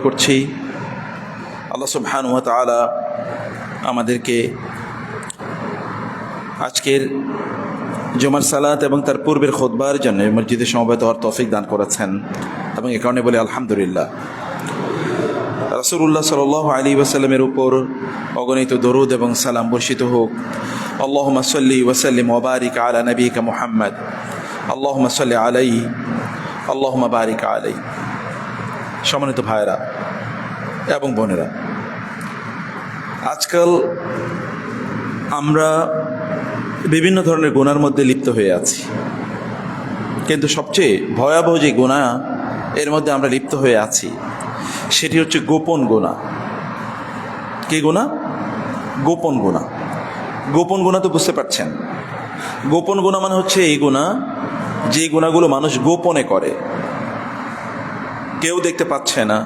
করছি আল্লাহ সুবহানাহু ওয়া তাআলা আমাদেরকে আজকের জুমার সালাত এবং তার পূর্বের খুতবার জন্য মসজিদে সমবেত হওয়ার তৌফিক দান করেছেন এবং এ কারণে বলি আলহামদুলিল্লাহ। রাসূলুল্লাহ সাল্লাল্লাহু আলাইহি ওয়াসাল্লামের উপর অগণিত দরুদ এবং সালাম বর্ষিত হোক। আল্লাহুম্মা সাল্লি ওয়া সাল্লিম ওয়া বারিক আলা নবিয়িকা মুহাম্মদ, আল্লাহুম্মা সাল্লি আলাইহি, আল্লাহুম্মা বারিক আলাইহি। সম্মানিত ভাইরা এবং বোনেরা, আজকাল আমরা বিভিন্ন ধরনের গুনার মধ্যে লিপ্ত হয়ে আছি, কিন্তু সবচেয়ে ভয়াবহ যে গুনাহ এর মধ্যে আমরা লিপ্ত হয়ে আছি সেটি হচ্ছে গোপন গুনাহ। কি গুনাহ? গোপন গুনাহ। গোপন গুনাহ তো বুঝতে পারছেন। গোপন গুনাহ মানে হচ্ছে এই গুনাহ যে গুনাহগুলো মানুষ গোপনে করে, কেউ দেখতে পাচ্ছে না,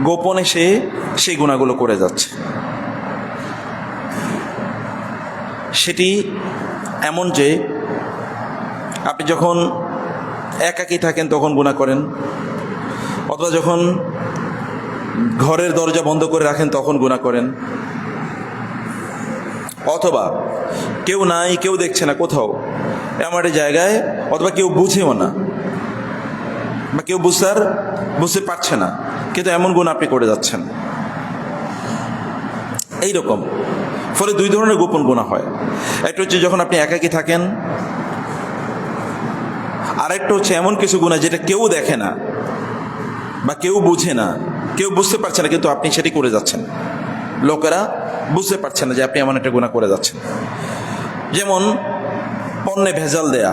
গোপনে সে সেই গুনাহগুলো করে যাচ্ছে। সেটি এমন যে আপনি যখন একাকী থাকেন তখন গুনাহ করেন, অথবা যখন ঘরের দরজা বন্ধ করে রাখেন তখন গুনাহ করেন, অথবা কেউ নাই, কেউ দেখছে না কোথাও এমন একটা জায়গায়, অথবা কেউ বুঝেও না বা কেউ বুঝতে পারছে না, কিন্তু এমন গুনাহ আপনি করে যাচ্ছেন। এইরকম ফলে দুই ধরনের গোপন গুনাহ হয়। একটা হচ্ছে যখন আপনি একাকী থাকেন, আরেকটা হচ্ছে এমন কিছু গুনাহ যেটা কেউ দেখে না বা কেউ বুঝে না, কেউ বুঝতে পারছে না, কিন্তু আপনি সেটি করে যাচ্ছেন। লোকেরা বুঝতে পারছে না যে আপনি এমন একটা গুনাহ করে যাচ্ছেন। যেমন পণ্যে ভেজাল দেয়া,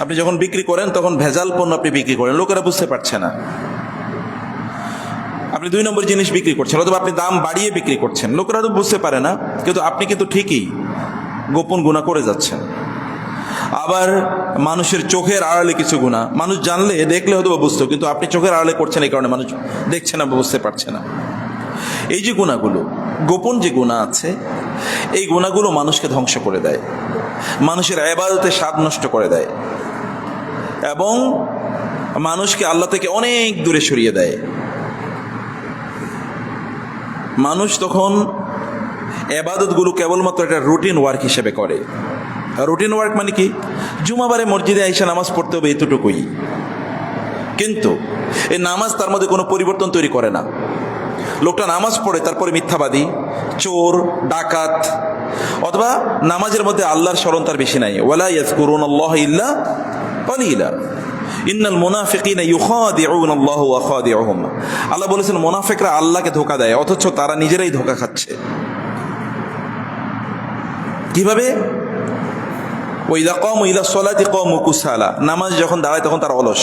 আপনি যখন বিক্রি করেন তখন ভেজাল পণ্য আপনি বিক্রি করেন, লোকেরা বুঝতে পারছে না। আপনি 2 নম্বর জিনিস বিক্রি করছেন, অথবা আপনি দাম বাড়িয়ে বিক্রি করছেন, লোকেরা তো বুঝতে পারে না, কিন্তু আপনি কিন্তু ঠিকই গোপন গুনাহ করে যাচ্ছেন। আবার মানুষের চোখের আড়ালে কিছু গুনাহ, মানুষ জানলে দেখলে হয়তো বুঝতো, কিন্তু আপনি চোখের আড়ালে করছেন, এই কারণে মানুষ দেখছে না বা বুঝতে পারছে না। এই যে গুনাহগুলো, গোপন যে গুনাহ আছে, এই গুনাহগুলো মানুষকে ধ্বংস করে দেয়, মানুষের ইবাদতের স্বাদ নষ্ট করে দেয় এবং মানুষকে আল্লাহ থেকে অনেক দূরে সরিয়ে দেয়। মানুষ তখন ইবাদতগুলো কেবলমাত্র একটা রুটিন ওয়ার্ক হিসেবে করে। রুটিন ওয়ার্ক মানে কি? জুমাবারে মসজিদে আইসা নামাজ পড়তে হবে, এতটুকুই। কিন্তু এই নামাজ তার মধ্যে কোনো পরিবর্তন তৈরি করে না। লোকটা নামাজ পড়ে তারপরে মিথ্যাবাদী, চোর, ডাকাত, অথবা নামাজের মধ্যে আল্লাহর স্মরণ তার বেশি নাই। ওয়ালা ইয়াযকুরুনাল্লাহা ইল্লা কালিলা, ইন্নাল মুনাফিকিনা ইউখাদিউনাল্লাহু ওয়া খাদিউহুম। আল্লাহ বলেছেন মুনাফিকরা আল্লাহকে ধোঁকা দেয়, অথচ তারা নিজেরাই ধোঁকা খাচ্ছে। কিভাবে? ওয়াইযা কামু ইলা সলাতি কামু কুসালা, নামাজ যখন দাঁড়ায় তখন তারা অলস।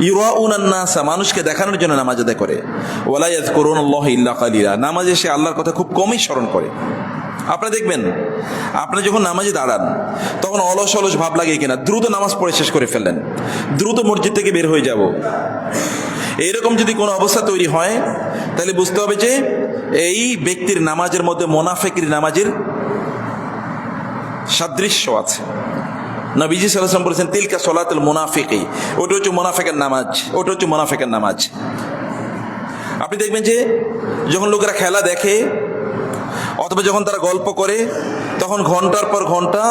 ইউরাউনান নাসা, মানুষকে দেখানোর জন্য নামাজ আদায় করে। ওয়ালা ইয়াযকুরুনাল্লাহা ইল্লা কালিলা, নামাজে সে আল্লাহর কথা খুব কমই স্মরণ করে। আপনারা দেখবেন, আপনি যখন নামাজে দাঁড়ান তখন অলস অলস ভাব লাগে কিনা, দ্রুত নামাজ পড়ে শেষ করে ফেললেন, দ্রুত মসজিদ থেকে বের হয়ে যাব, এইরকম যদি কোনো অবস্থা তৈরি হয় তাহলে বুঝতে হবে যে এই ব্যক্তির নামাজের মধ্যে মুনাফিকের নামাজের সাদৃশ্য আছে। নবীজি সাল্লাল্লাহু আলাইহি ওয়াসাল্লাম বলেছেন তিলকা সলাতুল মুনাফিকি, ওটা হচ্ছে মুনাফিকের নামাজ, ওটা হচ্ছে মুনাফিকের নামাজ। আপনি দেখবেন যে যখন লোকেরা খেলা দেখে অথবা যখন তারা গল্প করে তখন ঘন্টার পর ঘন্টা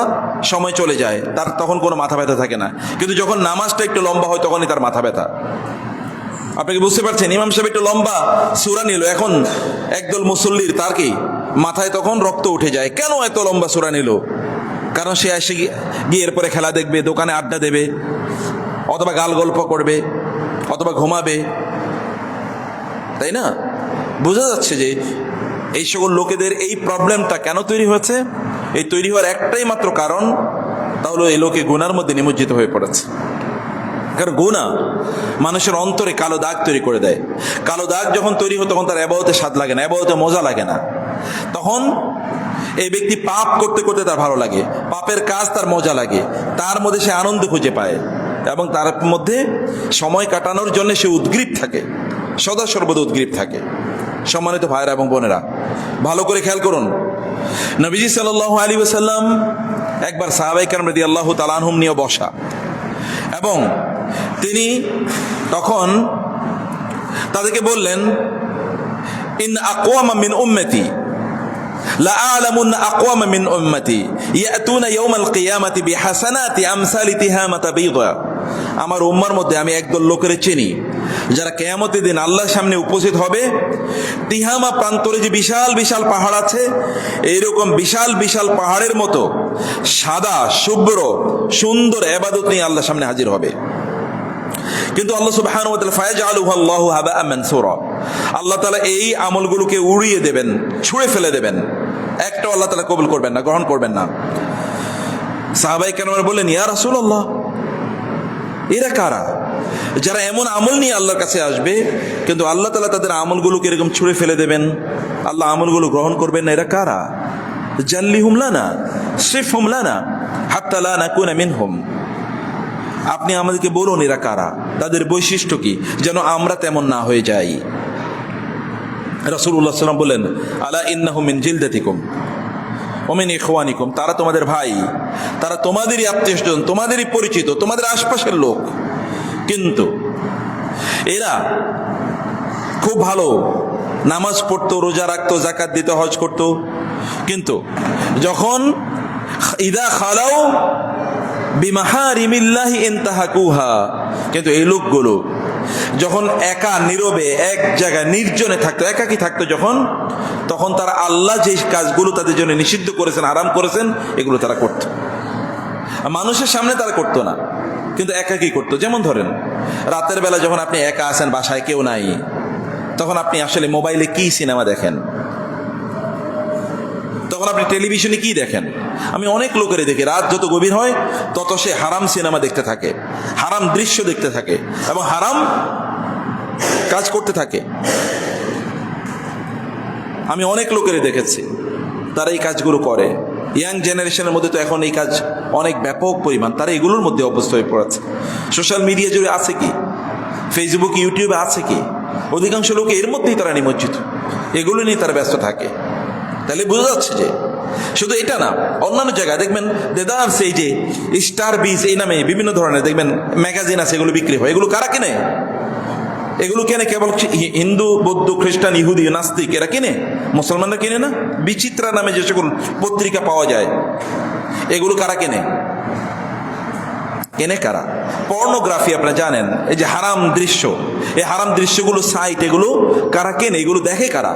সময় চলে যায়, তার তখন কোনো মাথা ব্যথা থাকে না। কিন্তু যখন নামাজটা একটু লম্বা হয় তখনই তার মাথা ব্যথা। আপনি কি বুঝতে পারছেন? ইমাম সাহেব একটু লম্বা সূরা নিল, এখন একদল মুসল্লির তার কি মাথায় তখন রক্ত উঠে যায়। কেন এত লম্বা সূরা নিল? কারণ সে এসে গিয়ে এরপরে খেলা দেখবে, দোকানে আড্ডা দেবে, অথবা গাল গল্প করবে, অথবা ঘুমাবে, তাই না? বোঝা যাচ্ছে যে এই সকল লোকেদের এই প্রবলেমটা কেন তৈরি হয়েছে। এই তৈরি হওয়ার একটাই মাত্র কারণ, তা হলো এই লোকে গুনার মধ্যে নিমজ্জিত হয়ে পড়েছে। কারণ গুনাহ মানুষের অন্তরে কালো দাগ তৈরি করে দেয়। কালো দাগ যখন তৈরি হয় তখন তার ইবাদতে স্বাদ লাগে না, ইবাদতে মজা লাগে না। তখন এই ব্যক্তি পাপ করতে করতে তার ভালো লাগে, পাপের কাজ তার মজা লাগে, তার মধ্যে সে আনন্দ খুঁজে পায় এবং তার মধ্যে সময় কাটানোর জন্য সে উদ্গ্রীব থাকে, সদা সর্বদা উদ্গ্রীব থাকে। সম্মানিত ভাইরা এবং বোনেরা, ভালো করে খেয়াল করুন, নবীজি সাল্লাল্লাহু আলাইহি ওয়াসাল্লাম একবার সাহাবায়ে কেরাম রাদিয়াল্লাহু তাআলা আনহুম নিয়ে বসা, এবং তিনি তখন তাদেরকে বললেন, ইন আকওয়ামা মিন উম্মতি লা আ'লামুন্না আকওয়ামা মিন উম্মতি ইয়াতুনা ইয়াওমাল কিয়ামাতি বিহাসানাতি আমসালি তিহামাতা বাইদা। আমার উম্মার মধ্যে আমি একদল লোকের চিনি যারা কিয়ামতের দিন আল্লাহর সামনে উপস্থিত হবে, তিহামা প্রান্তরে যে বিশাল বিশাল পাহাড় আছে, এইরকম বিশাল বিশাল পাহাড়ের মতো সাদা শুভ্র সুন্দর ইবাদত নিয়ে আল্লাহর সামনে হাজির হবে। কিন্তু আল্লাহ সুবহানাহু ওয়া তাআলা ফায়াজআলুহু আল্লাহু হাবাআন মানসুরা, আল্লাহ তাআলা এই আমলগুলোকে উড়িয়ে দেবেন, ছুঁড়ে ফেলে দেবেন, একটাও আল্লাহ তাআলা কবুল করবেন না, গ্রহণ করবেন না। সাহাবায়ে কেরাম বললেন, ইয়া রাসূলুল্লাহ, এরা কারা যারা এমন আমল নিয়ে আল্লাহর কাছে আসবে কিন্তু আল্লাহ তাআলা তাদের আমলগুলোকে এরকম ছুঁড়ে ফেলে দেবেন, আল্লাহ আমলগুলো গ্রহণ করবেন না? এরা কারা? জাল্লিহুম লানা সিফহুম লানা হাত্তা লা নাকুনা মিনহুম। আপনি আমাদেরকে বলুন এরা কারা, তাদের বৈশিষ্ট্য কি, যেন আমরা তেমন না হয়ে যাই। রাসূলুল্লাহ সাল্লাল্লাহু আলাইহি ওয়াসাল্লাম বলেন, আলা ইন্নাহুম মিন জিলদাতিকুম ওয়া মিন ইখওয়ানিকুম, তারা তোমাদের ভাই, তারা তোমাদেরই আত্মীয়স্বজন, তোমাদেরই পরিচিত, তোমাদের আশপাশের লোক, কিন্তু এরা খুব ভালো নামাজ পড়তো, রোজা রাখতো, যাকাত দিত, হজ করত, কিন্তু যখন ইদা খালাও বিমাহারিমিল্লাহি ইনতাহাকুহা, কিন্তু এই লোকগুলো যখন একা নীরবে এক জায়গায় নির্জনে থাকতো, একাকী থাকতো যখন, তখন তারা আল্লাহ যে কাজগুলো তাদের জন্য নিষিদ্ধ করেছেন, আরাম করেছেন, এগুলো তারা করত। মানুষের সামনে তারা করতো না, কিন্তু একাকী করতো। যেমন ধরেন রাতের বেলা যখন আপনি একা আছেন, বাসায় কেউ নাই, তখন আপনি আসলে মোবাইলে কি সিনেমা দেখেন, তখন আপনি টেলিভিশনে কি দেখেন? আমি অনেক লোকেরই দেখি, রাত যত গভীর হয় তত সে হারাম সিনেমা দেখতে থাকে, হারাম দৃশ্য দেখতে থাকে এবং হারাম কাজ করতে থাকে। আমি অনেক লোকেরই দেখেছি তারা এই কাজগুলো করে। ইয়াং জেনারেশনের মধ্যে তো এখন এই কাজ অনেক ব্যাপক পরিমাণ, তারা এগুলোর মধ্যে অভ্যস্ত হয়ে পড়েছে। সোশ্যাল মিডিয়া জুড়ে আছে কি, ফেসবুক ইউটিউবে আছে কি, অধিকাংশ লোক এর মধ্যেই তারা নিমজ্জিত, এগুলো নিয়ে তারা ব্যস্ত থাকে। তাহলে বোঝা যাচ্ছে যে শুধু এটা না, অন্যান্য জায়গায় দেখবেন দেদার সেই যে স্টার বিজ এই নামে বিভিন্ন ধরনের দেখবেন ম্যাগাজিন আছে, এগুলো বিক্রি হয়। এগুলো কারা কিনে? এগুলো কেনে কেবল হিন্দু, বৌদ্ধ, খ্রিস্টান, ইহুদি, নাস্তিক এরা কিনে, মুসলমানরা কিনে না। বিচিত্রা নামে যে সকল পত্রিকা পাওয়া যায়, এগুলো কারা কেনে? কেনে কারা? পর্নোগ্রাফি আপনারা জানেন, এই যে হারাম দৃশ্য, এই হারাম দৃশ্যগুলো সাইট, এগুলো কারা কেনে? এগুলো দেখে কারা?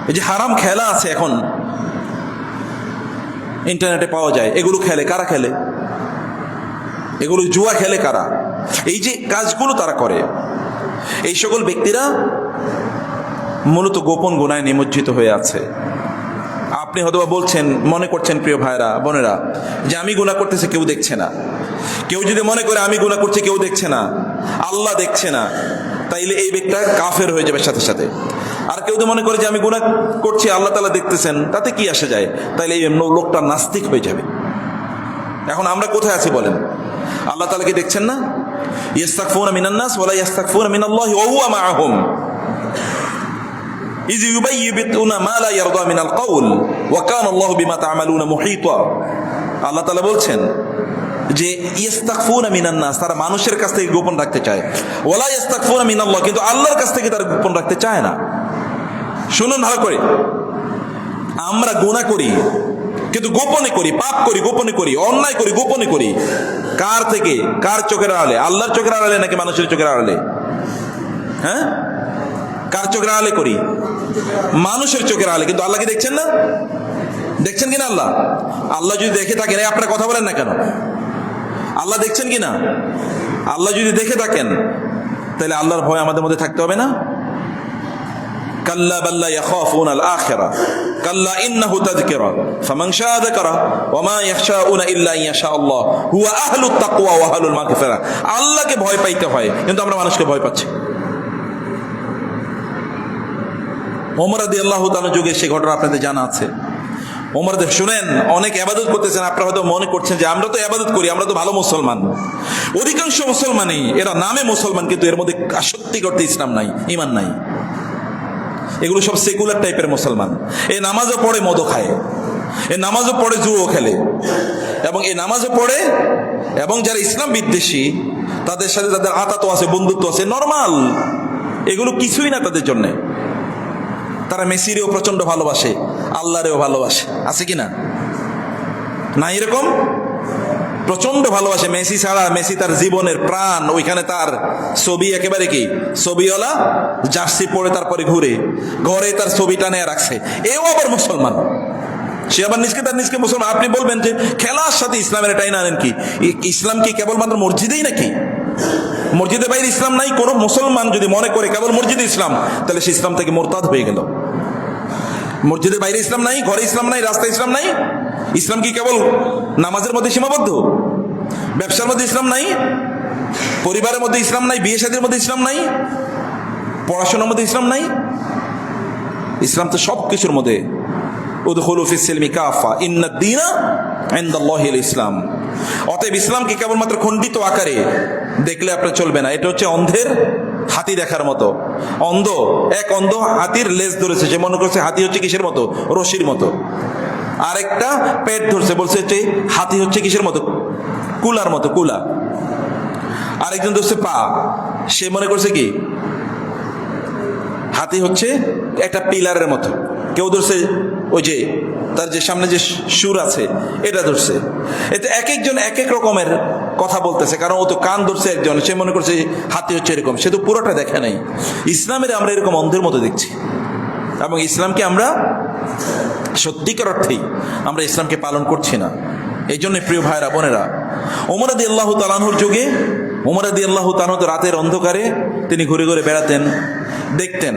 এই যে হারাম খেলা আছে এখন ইন্টারনেটে পাওয়া যায়, এগুলো খেলে কারা? খেলে এগুলো, জুয়া খেলে কারা? এই যে কাজগুলো তারা করে, এই সকল ব্যক্তিরা মূলত গোপন গুনায় নিমজ্জিত হয়ে আছে। আপনি হয়তো বলছেন, মনে করছেন প্রিয় ভাইরা বোনেরা, যে আমি গুনাহ করতেছি কেউ দেখছে না। কেউ যদি মনে করে আমি গুনাহ করছি কেউ দেখছে না, আল্লাহ দেখছে না, তাইলে এই ব্যক্তিটা কাফের হয়ে যাবে সাথে সাথে। আর কেউ তো মনে করে যে আমি গুনাহ করছি আল্লাহ তাআলা দেখতেছেন, তাতে কি আসে যায়, তাইলে এই লোকটা নাস্তিক হয়ে যাবে। এখন আমরা কোথায় আছি বলেন? আল্লাহ তাআলা কি দেখছেন না? ইস্তাগফিরুনা মিনান নাস ওয়া লা ইস্তাগফিরুনা মিনাল্লাহি ওয়া হুয়া মাআহুম ইয ইউবাইয়িতুনা মা লা ইয়ারদা মিনাল কওল ওয়া কানা আল্লাহু বিমা তা'মালুনা মুহীতা। আল্লাহ তাআলা বলছেন যে ইস্তাগফিরুনা মিনান নাস, তারা মানুষের কাছ থেকে গোপন রাখতে চায়, ওয়া লা ইস্তাগফিরুনা মিনাল্লাহ, কিন্তু আল্লাহর কাছ থেকে তারা গোপন রাখতে চায় না। শুনুন ভালো করে, আমরা গুনাহ করি কিন্তু গোপনে করি, পাপ করি গোপনে করি, অন্যায় করি গোপনে করি। কার থেকে? কার চোখের আড়ালে? আল্লাহর চোখের আড়ালে নাকি মানুষের চোখের আড়ালে? হ্যাঁ, কার চোখের আড়ালে করি? মানুষের চোখের আড়ালে। কিন্তু আল্লাহ কি দেখছেন না? দেখছেন কিনা আল্লাহ? আল্লাহ যদি দেখে থাকেন, আপনারা কথা বলেন না কেন? আল্লাহ দেখছেন কিনা? আল্লাহ যদি দেখে থাকেন, তাহলে আল্লাহর ভয় আমাদের মধ্যে থাকতে হবে না? কাল্লা বাল্লা ইয়াখাফুনা আল আখিরা কাল্লা ইন্নাহু তাযকিরা ফামান শাআ যাকারা ওয়া মা ইয়াখশাউনা ইল্লা ইয়াশা আল্লাহ হুয়া আহলুত তাকওয়া ওয়া আহলুল মাগফিরা। আল্লাহকে ভয় পাইতে হয়, কিন্তু আমরা মানুষকে ভয় পাচ্ছি। ওমর রাদিয়াল্লাহু তাআলা যুগে সেই ঘটনা আপনাদের জানা আছে। ওমর শুনেন, অনেক ইবাদত করতেছেন, আপনারা হয়তো মনে করছেন যে আমরা তো ইবাদত করি, আমরা তো ভালো মুসলমান। অধিকাংশ মুসলমানই এরা নামে মুসলমান, কিন্তু এর মধ্যে সত্যি করতে ইসলাম নাই, ঈমান নাই। এগুলো সব সেকুলার টাইপের মুসলমান। এই নামাজও পড়ে, মদও খায়, এই নামাজও পড়ে, জুয়ো খেলে, এবং এই নামাজও পড়ে, এবং যারা ইসলাম বিদ্বেষী তাদের সাথে তাদের আতাত আছে, বন্ধুত্ব আছে, নরমাল। এগুলো কিছুই না তাদের জন্য। তারা মেসিরেও প্রচন্ড ভালোবাসে, আল্লাহরেও ভালোবাসে, আছে কিনা? না এরকম প্রচন্ড ভালোবাসে। মেসি ছাড়া, মেসি তার জীবনের প্রাণ, ওইখানে তার ছবি একেবারে কি ছবিওয়ালা জার্সি পরে তারপরে ঘুরে, ঘরে তার ছবি টানে রাখছে। এও আবার মুসলমান, সে আবার নিজকে মুসলমান। আপনি বলবেন যে খেলার সাথে ইসলামের এটাই না আনেন কি? ইসলাম কি কেবলমাত্র মসজিদেই নাকি? মসজিদের বাইরে ইসলাম নাই? কোন মুসলমান যদি মনে করে কেবল মসজিদে ইসলাম, তাহলে সে ইসলাম থেকে মোরতাদ হয়ে গেল। মসজিদের বাইরে ইসলাম নাই, ঘরে ইসলাম নাই, রাস্তায় ইসলাম নাই? ইসলাম কি কেবল নামাজের মধ্যে সীমাবদ্ধ? ব্যবসার মধ্যে ইসলাম নাই? পরিবারের মধ্যে ইসলাম নাই? বিয়ে শাদীর মধ্যে ইসলাম নাই? পড়াশোনার মধ্যে ইসলাম নাই? ইসলাম তো সব কিছুর মধ্যে। উদখুলু ফিস সিলমি কাফা ইন্নাদ-দীনা ইনদাল্লাহিল ইসলাম। অতএব ইসলামকে কেবলমাত্র খণ্ডিত আকারে দেখলে আপনার চলবে না। এটা হচ্ছে অন্ধের হাতি দেখার মতো। অন্ধ হাতির লেজ ধরেছে, সে মনে করছে হাতি হচ্ছে কিসের মতো? রশির মতো। আরেকটা পেট ধরছে, বলছে যে হাতি হচ্ছে কিসের মতো? কুলার মতো, কুলা। আরেকজন ধরছে পা, সে মনে করছে কি হাতি হচ্ছে একটা পিলারের মতো। কেউ ধরছে ওই যে তার যে সামনে যে সুর আছে এটা ধরছে। এতে এক একজন এক এক রকমের কথা বলতেছে, কারণ ও তো কান ধরছে একজন, সে মনে করছে হাতি হচ্ছে এরকম, সে তো পুরোটা দেখে নাই। ইসলামের আমরা এরকম অন্ধের মতো দেখছি, এবং ইসলামকে আমরা সত্যিকার অর্থেই আমরা ইসলামকে পালন করছি না। এই জন্য প্রিয় ভাইরা বোনেরা, ওমর রাদিয়াল্লাহু তাআলা আনহুর যুগে ওমর রাদিয়াল্লাহু তাআলা রাতের অন্ধকারে তিনি ঘুরে ঘুরে বেড়াতেন, দেখতেন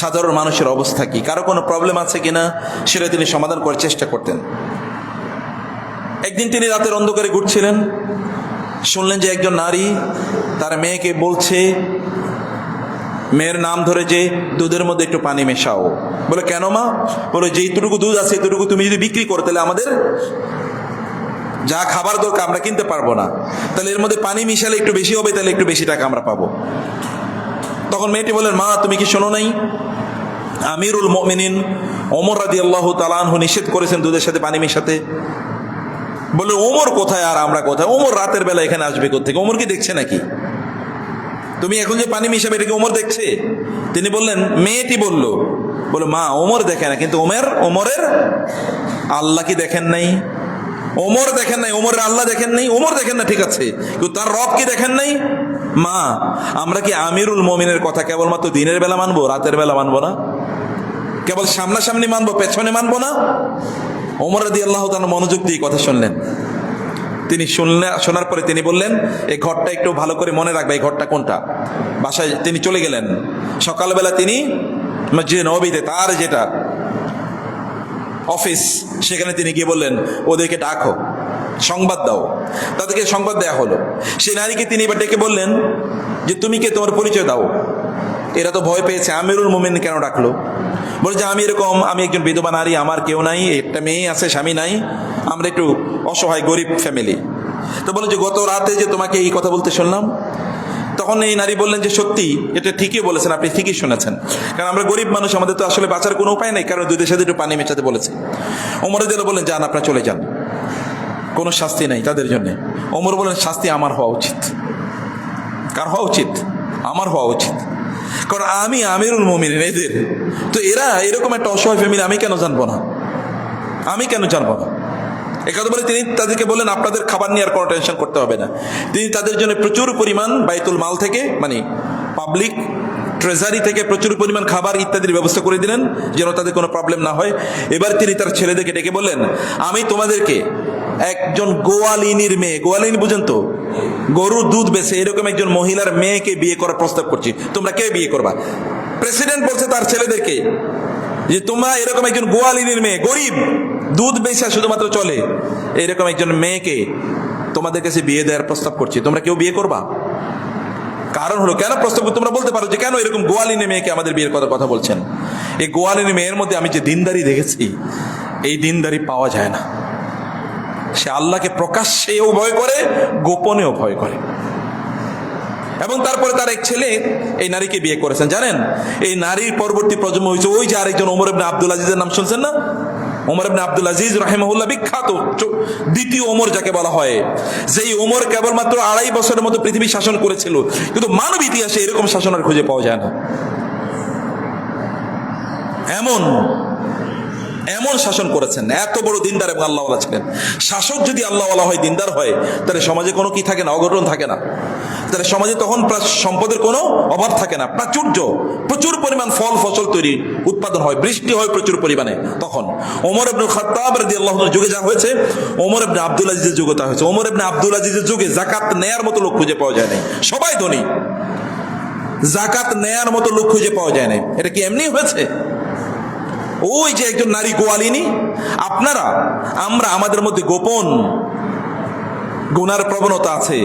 সাধারণ মানুষের অবস্থা কি, কারো কোনো প্রবলেম আছে কিনা সেটা তিনি সমাধান করার চেষ্টা করতেন। একদিন তিনি রাতের অন্ধকারে ঘুরছিলেন, শুনলেন যে একজন নারী তার মেয়েকে বলছে, মেয়ের নাম ধরে যে দুধের মধ্যে একটু পানি মেশাও। বলে কেন মা? বলে যে এইটুকু দুধ আছে এতটুকু তুমি যদি বিক্রি করো তাহলে আমাদের যা খাবার দরকার আমরা কিনতে পারবো না, তাহলে এর মধ্যে পানি মিশালে একটু বেশি হবে, তাহলে একটু বেশি টাকা আমরা পাবো। তখন মেয়েটি বলেন, মা তুমি কি শোনো নাই আমিরুল মুমিনিন ওমর রাদিয়াল্লাহু তাআলা আনহু নিষেধ করেছেন দুধের সাথে পানি মেশাতে? বলে ওমর কোথায় আর আমরা কোথায়? ওমর রাতের বেলা এখানে আসবে কোত্থেকে? ওমর কি দেখছে নাকি? তুমি এখন যে পানি মিশাবে এটা কি ওমর দেখছে? তিনি বললেন, মেয়েটি বলল, বলে মা ওমর দেখে না, কিন্তু ওমরের আল্লাহ কি দেখেন নাই? ওমর দেখেন নাই, ওমরের আল্লাহ দেখেন নাই? ওমর দেখেন না ঠিক আছে, কিন্তু তার রব কি দেখেন নাই? মা আমরা কি আমিরুল মুমিনের কথা কেবলমাত্র দিনের বেলা মানবো, রাতের বেলা মানবো না? কেবল সামনাসামনি মানবো, পেছনে মানবো না? ওমর রাদিয়াল্লাহু তাআলা মনোযোগ দিয়ে কথা শুনলেন। তিনি শোনার পরে তিনি বললেন, এই ঘরটা একটু ভালো করে মনে রাখবে, এই ঘরটা কোনটা। বাসায় তিনি চলে গেলেন। সকালবেলা তিনি মসজিদে নববীতে তার যেটা অফিস, সেখানে তিনি গিয়ে বললেন, ওদেরকে ডাকো, সংবাদ দাও। তাদেরকে সংবাদ দেয়া হলো। সেই নারীকে তিনি এবার ডেকে বললেন যে তুমি কে, তোমার পরিচয় দাও। এরা তো ভয় পেয়েছে, আমিরুল মুমিন কেন ডাকলো? বলে যে আমি একজন বিধবা নারী, আমার কেউ নাই, একটা মেয়ে আছে, স্বামী নাই, আমরা একটু অসহায় গরিব ফ্যামিলি। তো বলে যে গত রাতে যে তোমাকে এই কথা বলতে শুনলাম। তখন এই নারী বললেন যে সত্যি, এটা ঠিকই বলেছেন, আপনি ঠিকই শুনেছেন, কারণ আমরা গরিব মানুষ, আমাদের তো আসলে বাঁচার কোনো উপায় নেই, কারণ দুধের সাথে একটু পানি মেশাতে বলেছে। ওমর রাদিয়াল্লাহু বললেন, যান আপনারা চলে যান, কোনো শাস্তি নাই তাদের জন্য। ওমর বলেন, শাস্তি আমার হওয়া উচিত। কার হওয়া উচিত? আমার হওয়া উচিত, কারণ আমি আমিরুল মুমিনিন এদের। তো এরা এরকম একটা অসহায় ফ্যামিলি, আমি কেন জানবো না? একথা বলে তিনি তাদেরকে বললেন, আপনাদের খাবার নিয়ে আর কোনো টেনশন করতে হবে না। তিনি তাদের জন্য প্রচুর পরিমাণ বাইতুল মাল থেকে, মানে পাবলিক ট্রেজারি থেকে প্রচুর পরিমাণ খাবার ইত্যাদির ব্যবস্থা করে দিলেন, যেন তাদের কোনো প্রবলেম না হয়। এবার তিনি তার ছেলেদেরকে ডেকে বললেন, আমি তোমাদেরকে একজন গোয়ালিনীর মেয়ে, গোয়ালিনী বুঝেন তো, গরুর দুধ বেচে এরকম একজন মহিলার মেয়েকে বিয়ে করার প্রস্তাব করছি, তোমরা কে বিয়ে করবা? প্রেসিডেন্ট বলছে তার ছেলেদেরকে যে তোমরা এরকম একজন গোয়ালিনীর মেয়ে, গরিব, দুধ বেচা শুধুমাত্র চলে, এরকম একজন মেয়েকে তোমাদের কাছে বিয়ে দেওয়ার প্রস্তাব করছি, তোমরা কেউ বিয়ে করবা? কারণ হলো, কেন প্রস্তাব? তোমরা বলতে পারো যে কেন এরকম গোয়ালিনী মেয়েকে আমাদের বিয়ের কথা বলছেন? এই গোয়ালিনী মেয়ের মধ্যে আমি যে দিনদারি দেখেছি, এই দিনদারি পাওয়া যায় না। সে আল্লাহকে প্রকাশ্যেও ভয় করে, গোপনেও ভয় করে। এবং তারপরে তার এক ছেলে এই নারীকে বিয়ে করেছেন। জানেন, এই নারীর পরবর্তী প্রজন্ম হয়েছে ওই যে আরেকজন ওমর ইবনে আব্দুল আজিজের নাম শুনছেন না? ওমর ইবনে আব্দুল আজিজ রাহিমাহুল্লাহ বিখ্যাত দ্বিতীয় ওমর যাকে বলা হয়, যেই ওমর কেবলমাত্র 2.5 বছরের মতো পৃথিবী শাসন করেছিল, কিন্তু মানব ইতিহাসে এরকম শাসন আর খুঁজে পাওয়া যায় না। এমন এমন শাসন করেছেন, এত বড় দিনদার এবং আল্লাহওয়ালা ছিলেন। শাসক যদি আল্লাহওয়ালা হয়, দিনদার হয়, তাহলে সমাজে কোনো কি থাকে না, অঘটন থাকে না। তাহলে সমাজে তখন সম্পদের কোনো অভাব থাকে না, প্রাচুর্য, প্রচুর পরিমাণ ফল ফসল তৈরি উৎপাদন হয়, বৃষ্টি হয় প্রচুর পরিমাণে। তখন ওমর ইবনে খাত্তাব রাদিয়াল্লাহু আনহুর যুগে যা হয়েছে, ওমর ইবনে আব্দুল আজিজের যুগে তা হয়েছে। ওমর ইবনে আব্দুল আজিজের যুগে জাকাত নেয়ার মতো লোক খুঁজে পাওয়া যায় নাই, সবাই ধনী, জাকাত নেয়ার মতো লোক খুঁজে পাওয়া যায় নাই। এটা কি এমনি হয়েছে? ওই যে একজন নারী গোয়ালিনী, আমরা আমাদের মধ্যে গোপন গুনার প্রবণতা আছে,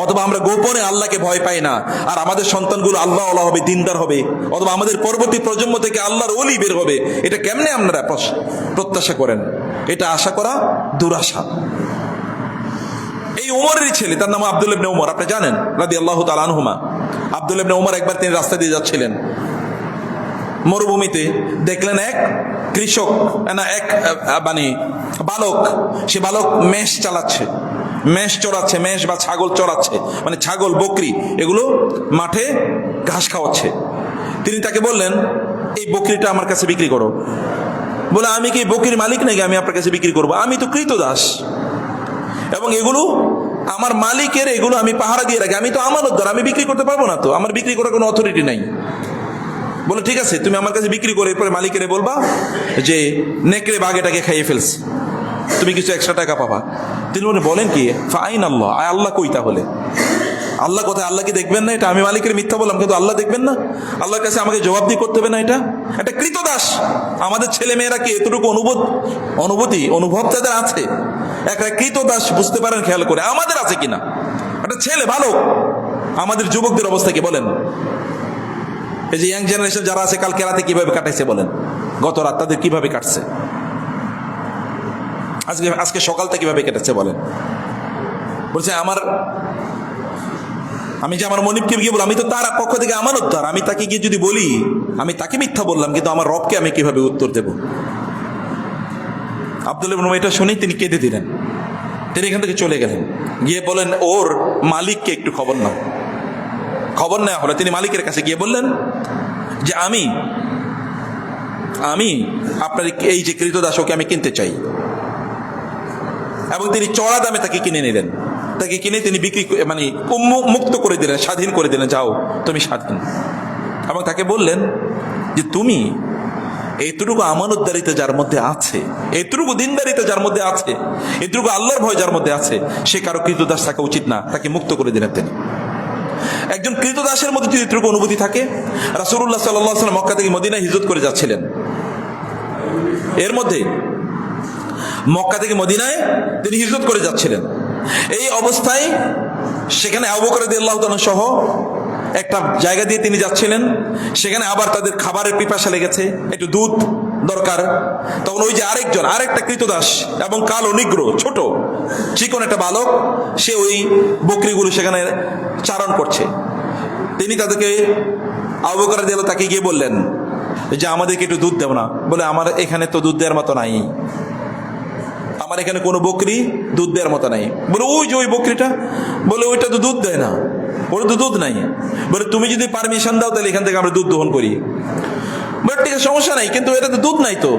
অথবা আমরা গোপনে আল্লাহকে ভয় পাই না, আর আমাদের সন্তানগুলো আল্লাহ আল্লাহ হবে, দিনদার হবে, অথবা আমাদের পরবর্তী প্রজন্ম থেকে আল্লাহর ওলি বের হবে, এটা কেমনে আপনারা প্রত্যাশা করেন? এটা আশা করা দুরাশা। এই ওমরেরই ছেলে, তার নাম আব্দুল্লাহ ইবনে ওমর, আপনি জানেন রাদিয়াল্লাহু তাআলা আনহুমা। আব্দুল্লাহ ইবনে ওমর একবার তিনি রাস্তা দিয়ে যাচ্ছিলেন মরুভূমিতে, দেখলেন এক কৃষক, এক বালক, সে বালক মেষ চালাচ্ছে, মেষ চড়াচ্ছে, মেষ বা ছাগল চড়াচ্ছে, মানে ছাগল বকরি এগুলো মাঠে ঘাস খাওয়াচ্ছে। তিনি তাকে বললেন, এই বকরিটা আমার কাছে বিক্রি করো। বলে, আমি কি বকরির মালিক নাকি আমি আপনার কাছে বিক্রি করবো? আমি তো কৃতদাস, এবং এগুলো আমার মালিকের, এগুলো আমি পাহারা দিয়ে রাখি, আমি তো আমানতদার, আমি বিক্রি করতে পারবো না, তো আমার বিক্রি করার কোনো অথরিটি নাই। বলে, ঠিক আছে, তুমি আমার কাছে বিক্রি করে এরপরে মালিকের বলবা যে নেকড়ে বাঘ এটাকে খাইয়ে ফেলছে, তুমি কিছু এক্সট্রা টাকা পাবা। তিনি বলেন কি, ফাইন আল্লাহ, আল্লাহ কই তাহলে? আল্লাহ কোথায়? আল্লাহ কি দেখবেন না এটা? আমি মালিকের মিথ্যা বললাম, কিন্তু আল্লাহ দেখবেন না? আল্লাহর কাছে আমাকে জবাবদিহি করতে হবে না? এটা একটা কৃতদাস। আমাদের ছেলে মেয়েরা কি এতটুকু অনুভব তাদের আছে? একটা কৃতদাস বুঝতে পারেন খেয়াল করে, আমাদের আছে কিনা? একটা ছেলে ভালো, আমাদের যুবকদের অবস্থা কি বলেন? এই যে ইয়াং জেনারেশন যারা আছে, কালকে রাতে কিভাবে কাটাইছে বলেন? গত রাত তাদের কিভাবে কাটছে? আজকে সকালটা কিভাবে কেটেছে বলেন? বলছে আমি যে আমার মনিবকে গিয়ে বললাম, আমি তো তার পক্ষ থেকে আমানতদার, আমি তাকে গিয়ে যদি বলি আমি তাকে মিথ্যা বললাম, কিন্তু আমার রবকে আমি কিভাবে উত্তর দেব? আব্দুল্লাহ ইবনে ওমর এটা শুনেই তিনি কেঁদে দিলেন। তিনি এখান থেকে চলে গেলেন, গিয়ে বলেন ওর মালিককে একটু খবর নাও। খবর নেওয়া হলো, তিনি মালিকের কাছে গিয়ে বললেন যে আমি আপনার এই যে কৃতদাস, ওকে আমি কিনতে চাই। এবং তিনি চড়া দামে তাকে কিনে নিলেন। তাকে কিনে তিনি বিক্রি, মুক্ত করে দিলেন, স্বাধীন করে দিলেন, যাও তুমি স্বাধীন। এবং তাকে বললেন যে তুমি এতটুকু আমানতদারিতা যার মধ্যে আছে, এতটুকু দিনদারিতা যার মধ্যে আছে, এতটুকু আল্লাহর ভয় যার মধ্যে আছে, সে কারো কৃতদাস থাকা উচিত না। তাকে মুক্ত করে দিলেন তিনি। একজন কৃতদাসের মধ্যে যদি এতটুকু অনুভূতি থাকে, রাসূলুল্লাহ সাল্লাল্লাহু আলাইহি ওয়াসাল্লাম মক্কা থেকে মদিনায় হিজরত করে যাচ্ছিলেন, এর মধ্যে মক্কা থেকে মদিনায় তিনি হিজরত করে যাচ্ছিলেন। এই অবস্থায় সেখানে আবু বকর রাদিয়াল্লাহু তাআলা সহ একটা জায়গা দিয়ে তিনি যাচ্ছিলেন, সেখানে আবার তাদের খাবারের পিপাসা লেগেছে, একটু দুধ দরকার। তখন ওই যে আরেকটা কৃতদাস এবং কালো নিগ্র ছোট চিকন একটা বালক, সে ওই বকরিগুলো সেখানে চারণ করছে। তিনি তাদেরকে, আবু বকর রাদিয়াল্লাহু তাকে গিয়ে বললেন যে আমাদেরকে একটু দুধ দেব না? বলে, আমার এখানে তো দুধ দেওয়ার মতো নাই, আমার এখানে কোনো বকরি দুধ দেওয়ার মতো নাই। বলে, ওই যে ওই বকরিটা, বলে ওইটা তো দুধ দেয় না, ওটা তো দুধ নাই। বলে, তুমি যদি পারমিশন দাও তাহলে এখান থেকে আমরা দুধ দহন করি। বলে, ঠিক আছে, সমস্যা নাই, কিন্তু এটা তো দুধ নাই, তো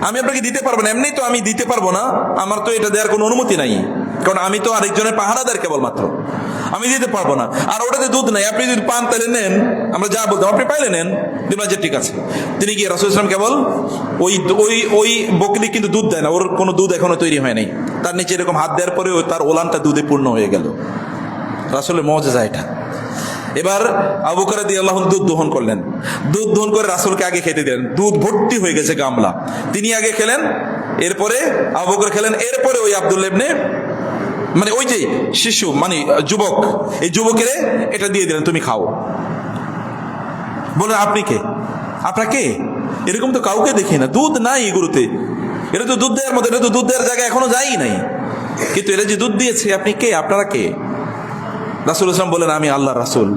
আমি আপনাকে দিতে পারবো না। এমনি তো আমি দিতে পারবো না, আমার তো এটা দেওয়ার কোনো অনুমতি নাই, কারণ আমি তো আরেকজনের পাহারাদার কেবলমাত্র, আমি দিতে পারবো না। আর ওটাতে দুধ নাই, আপনি যদি পান তাহলে নেন, আমরা যা বলতাম আপনি পাইলে নেন। যে ঠিক আছে। তিনি গিয়ে রাসূল সাল্লাল্লাহু আলাইহি ওয়াসাল্লাম কেবল ওই বকরি কিন্তু দুধ দেয় না, ওর কোনো দুধ এখনো তৈরি হয় নাই, তার নিচে এরকম হাত দেওয়ার পরে তার ওলানটা দুধে পূর্ণ হয়ে গেল। রাসূলের মুজিজা এটা। এবার আবু বকর রাদিয়াল্লাহু আনহু দুধ দহন করলেন, দুধ দহন করে রাসূলকে আগে খেতে দিলেন। দুধ ভর্তি হয়ে গেছে গামলা, তিনি আগে খেলেন, এরপরে আবু বকর খেলেন, এরপরে ওই আব্দুল্লাহ ইবনে, ওই যে শিশু, যুবক, এই যুবকের এটা দিয়ে দিলেন, তুমি খাও। বলে, আপনি কে? আপনাকে এরকম তো কাউকে দেখি না, দুধ নাই এগুলোতে, এটা তো দুধ দেওয়ার মতো, এটা তো দুধ দেওয়ার জায়গায় এখনো যাই নাই, কিন্তু এটা যে দুধ দিয়েছে, আপনি কে? আপনারা কে? রাসূলুল্লাহ সাল্লাল্লাহু আলাইহি ওয়াসাল্লাম বলেন, আমি আল্লাহ রাসূল,